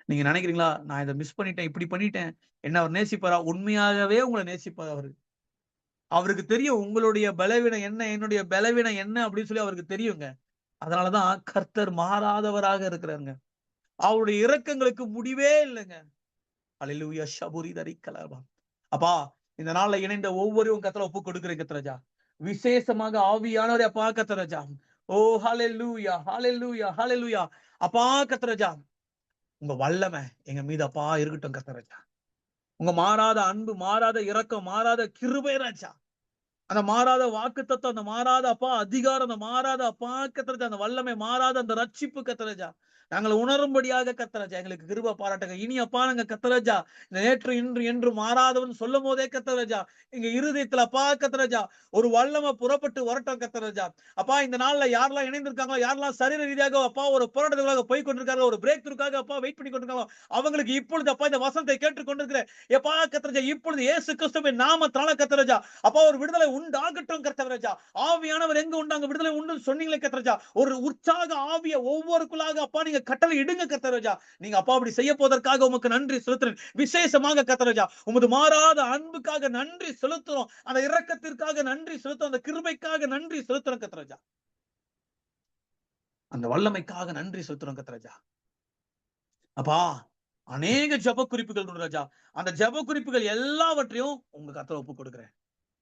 நீங்க நினைக்கிறீங்களா, நான் இதை மிஸ் பண்ணிட்டேன், இப்படி பண்ணிட்டேன், என்ன அவர் நேசிப்பாரா? உண்மையாகவே உங்களை நேசிப்பார் அவரு. அவருக்கு தெரியும் உங்களுடைய பலவீனம் என்ன, என்னுடைய பலவீனம் என்ன அப்படின்னு சொல்லி அவருக்கு தெரியுங்க. அதனாலதான் கர்த்தர் மாறாதவராக இருக்கிறாருங்க. அவருடைய இரக்கங்களுக்கு முடிவே இல்லைங்க. அல்லேலூயா ஷபுரி தரிக்கலவா. அப்பா இந்த நாள்ல இணைந்த ஒவ்வொருவரும் கர்த்தரை ஒப்பு கொடுக்கிறேன் கர்த்தராஜா. விசேஷமாக ஆவியானவரே அப்பா கர்த்தராஜா. ஓ ஹல்லேலூயா ஹல்லேலூயா ஹல்லேலூயா. அப்பா கர்த்தராஜா, உங்க வல்லமை எங்க மீது அப்பா இருக்கட்டும் கர்த்தராஜா. உங்க மாறாத அன்பு, மாறாத இரக்கம், மாறாத கிருபை ராஜா, அந்த மாறாத வாக்குத்தத்தம், அந்த மாறாத அப்பா அதிகாரம், அந்த மாறாத அப்பா கர்த்தராஜா, அந்த வல்லமை, மாறாத அந்த ரட்சிப்பு கர்த்தராஜா, நாங்கள் உணரும்படியாக கர்த்தராஜா எங்களுக்கு கிருபை பாராட்டுங்க. இனி அப்பா நாங்க கர்த்தராஜா நேற்று இன்று என்று மாறாதவன் சொல்லும் போதே கர்த்தராஜா எங்க இருதயத்துல அப்பா கர்த்தராஜா ஒரு வல்லமை புறப்பட்டு வரட்டும் கர்த்தராஜா. அப்பா இந்த நாள்ல யாரெல்லாம் இணைந்திருக்காங்களோ, யாரெல்லாம் சரீர ரீதியாக அப்பா ஒரு போராட்டத்துக்காக போய் கொண்டிருக்காங்க, ஒரு பிரேக் த்ரூக்காக அப்பா வெயிட் பண்ணி கொண்டிருக்காங்க, அவங்களுக்கு இப்பொழுது அப்பா இந்த வசனத்தை கேட்டுக் கொண்டிருக்கிற எப்பா கர்த்தராஜா இப்பொழுது இயேசு கிறிஸ்துவின் நாமத்தால கர்த்தராஜா அப்பா ஒரு விடுதலை உண்டாகட்டும் கர்த்தராஜா. ஆவியானவர் எங்க உண்டாங்க விடுதலை உண்டு சொன்னீங்களே கர்த்தராஜா, ஒரு உற்சாக ஆவிய ஒவ்வொருக்குள்ளாக அப்பா நீங்க கட்டளை இடுங்க கர்த்தராஜா. நீங்க அப்பா அப்படி செய்ய போவதற்காக உமக்கு நன்றி செலுத்துறேன். விசேஷமாக கர்த்தராஜா உமது மாறாத அன்புக்காக நன்றி செலுத்துறோம், அந்த இரக்கத்திற்காக நன்றி செலுத்துறோம், அந்த கிருபைக்காக நன்றி செலுத்துறோம் கர்த்தராஜா, அந்த வல்லமைக்காக நன்றி செலுத்துறோம் கர்த்தராஜா. அப்பா அநேக ஜெப குறிப்புகள் ராஜா, அந்த ஜெப குறிப்புகள் எல்லாவற்றையும் உங்க கர்த்தரை ஒப்பு கொடுக்கிறேன்.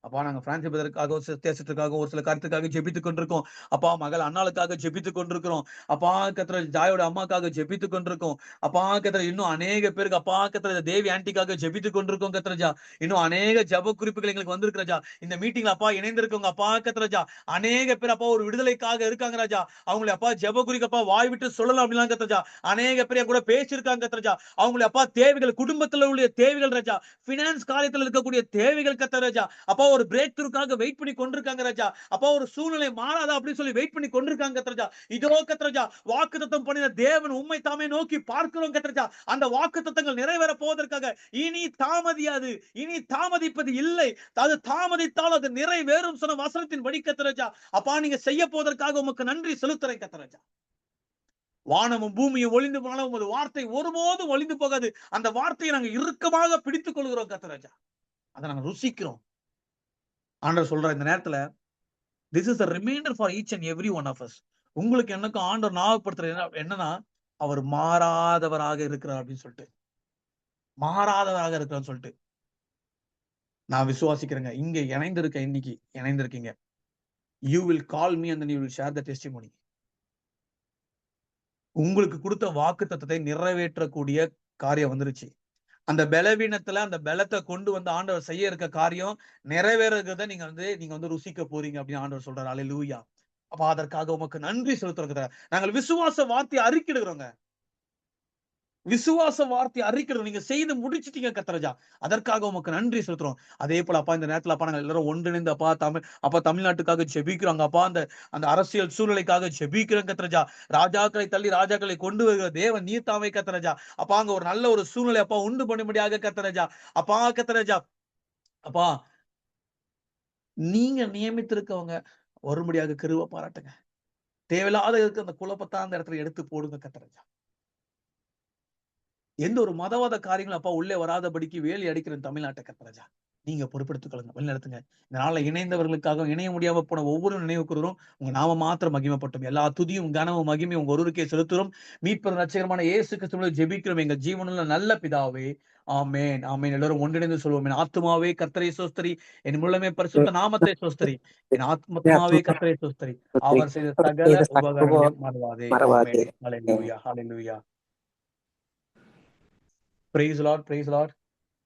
அப்பா நாங்க பிரான்சி பிரதருக்காக தேசத்துக்காக ஒரு சில கருத்துக்காக ஜெபித்துக் கொண்டிருக்கோம். அப்பா மகள் அண்ணாளுக்காக ஜெபித்துக் கொண்டிருக்கிறோம். அப்பா கர்த்தர் ஜாயோட அம்மாக்காக ஜெபித்துக் கொண்டிருக்கோம். அப்பா கர்த்தர் இன்னும் அநேக பேருக்கு அப்பா கர்த்தர் தேவி ஆண்டிக்காக ஜெபித்துக் கொண்டிருக்கோம் கர்த்தராஜா. இன்னும் அநேக ஜெப குறிப்புகள் எங்களுக்கு வந்திருக்கு ராஜா. இந்த மீட்டிங்ல அப்பா இணைந்திருக்கவங்க அப்பா கர்த்தராஜா அநேக பேர் அப்பா ஒரு விடுதலைக்காக இருக்காங்க ராஜா. அவங்களை அப்பா ஜெப குறிப்பு அப்பா வாய் விட்டு சொல்லலாம் அப்படிலாம் கர்த்தராஜா. அநேக பேர் கூட பேசியிருக்காங்க கர்த்தராஜா. அவங்களை அப்பா தேவைகள், குடும்பத்துல உள்ள தேவைகள் ராஜா, பினான்ஸ் காரியத்தில் இருக்கக்கூடிய தேவைகள் கர்த்தராஜா அப்பா ஒரு பிரேக் த்ரூக்காக வெயிட் பண்ணி கொண்டிருக்காங்க ராஜா. அப்பா ஒரு சூழ்நிலை மாறாதா அப்படின்னு சொல்லி வெயிட் பண்ணி கொண்டிருக்காங்க கர்த்தராஜா. இதோ கர்த்தராஜா வாக்குத்தத்தம் பண்ணின தேவன் உம்மை தாமே நோக்கி பார்க்கிறோம் கர்த்தராஜா. அந்த வாக்குத்தத்தங்கள் நிறைவேற போவதற்காக இனி தாமதியாது, இனி தாமதிப்பது இல்லை, அது தாமதித்தால் அது நிறைவேறும் சொன்ன வசனத்தின் படி கர்த்தராஜா அப்பா நீங்க செய்ய போவதற்காக உமக்கு நன்றி செலுத்துறேன் கர்த்தராஜா. வானமும் பூமியும் ஒளிந்து போனாலும் உமது வார்த்தை ஒருபோதும் ஒளிந்து போகாது. அந்த வார்த்தையை நாங்க இறுக்கமாக பிடித்துக் கொள்கிறோம் கர்த்தராஜா. அதை நாங்க ருசிக்கிறோம். ஆண்டவர் சொல்ற இந்த நேரத்துல this is a reminder for each and every one of us. உங்களுக்கு எனக்கும் ஆண்டவர் ஞாபகப்படுத்துறது என்னன்னா அவர் மாறாதவராக இருக்கிறார் அப்படின்னு சொல்லிட்டு, மாறாதவராக இருக்கிறான்னு சொல்லிட்டு நான் விசுவாசிக்கிறேங்க. இங்க இன்னைக்கு இணைந்திருக்கீங்க. You will call me and then you will share the testimony. உங்களுக்கு கொடுத்த வாக்குத்தத்தத்தை நிறைவேற்றக்கூடிய காரியம் வந்துருச்சு. அந்த பலவீனத்துல அந்த பலத்தை கொண்டு வந்து ஆண்டவர் செய்ய இருக்க காரியம் நிறைவேறத நீங்க ருசிக்க போறீங்க அப்படின்னு ஆண்டவர் சொல்றாரு. அல்லேலூயா. அப்ப அதற்காக உமக்கு நன்றி செலுத்துறோம். நாங்கள் விசுவாச வார்த்தையை அறிக்கிடுகிறோங்க. விசுவாச வார்த்தை அறிக்கிறது நீங்க செய்து முடிச்சிட்டீங்க கர்த்தராஜா. அதற்காக உமக்கு நன்றி செலுத்துறோம். அதே போல அப்பா இந்த நேரத்துல அப்பா நாங்க எல்லாரும் ஒன்றிணைந்து அப்பா தமிழ்நாட்டுக்காக ஜெபிக்கிறோங்க அப்பா. அந்த அந்த அரசியல் சூழ்நிலைக்காக ஜெபிக்கிறோம் கர்த்தராஜா. ராஜாக்களை தள்ளி ராஜாக்களை கொண்டு வருகிற தேவன் நீர் தாமே கர்த்தராஜா. அப்பா அங்க ஒரு நல்ல ஒரு சூழ்நிலை அப்பா உண்டு பண்ணும்படியாக கர்த்தராஜா. அப்பா கர்த்தராஜா. அப்பா நீங்க நியமித்திருக்கவங்க வரும்படியாக கிருபை பாராட்டுங்க. தேவையில்லாத இருக்க அந்த குழப்பத்தை அந்த இடத்துல எடுத்து போடுங்க கர்த்தராஜா. எந்த ஒரு மதவாத காரியங்களும் அப்பா உள்ளே வராதபடிக்கு வேலி அடிக்கிற தமிழ்நாட்டை கர்த்தராஜா நீங்க பொறுப்பெடுத்துக் கொள்ளுங்க, வழிநடத்துங்க. இந்த நாள்ல இணைந்தவர்களுக்காக இணைய முடியாம போன ஒவ்வொரு நினைவு கூறுறோம். உங்க நாம மாத்திரம் மகிமைப்பட்டும். எல்லா துதியும் கனமும் மகிமையும் உங்க ஒருவருக்கே செலுத்துறோம். மீட்பர் ரட்சகரமான இயேசு கிறிஸ்துவின் ஜெபிக்கிறோம் எங்க ஜீவனுள்ள நல்ல பிதாவே. ஆமென் ஆமென். எல்லாரும் ஒன்றிணைந்து சொல்வோம். என் ஆத்துமாவே கர்த்தரை சோஸ்தரி, என் உள்ளமே பரிசுத்த நாமத்தை சோஸ்தரி, என் ஆத்மாவே கர்த்தரை சோஸ்தரி, அவர் செய்த சகல உபகாரங்களையும் மறவாதே. ஆமென்.
மறவாதே.
ஹல்லேலூயா ஹல்லேலூயா. Praise the Lord, praise the Lord.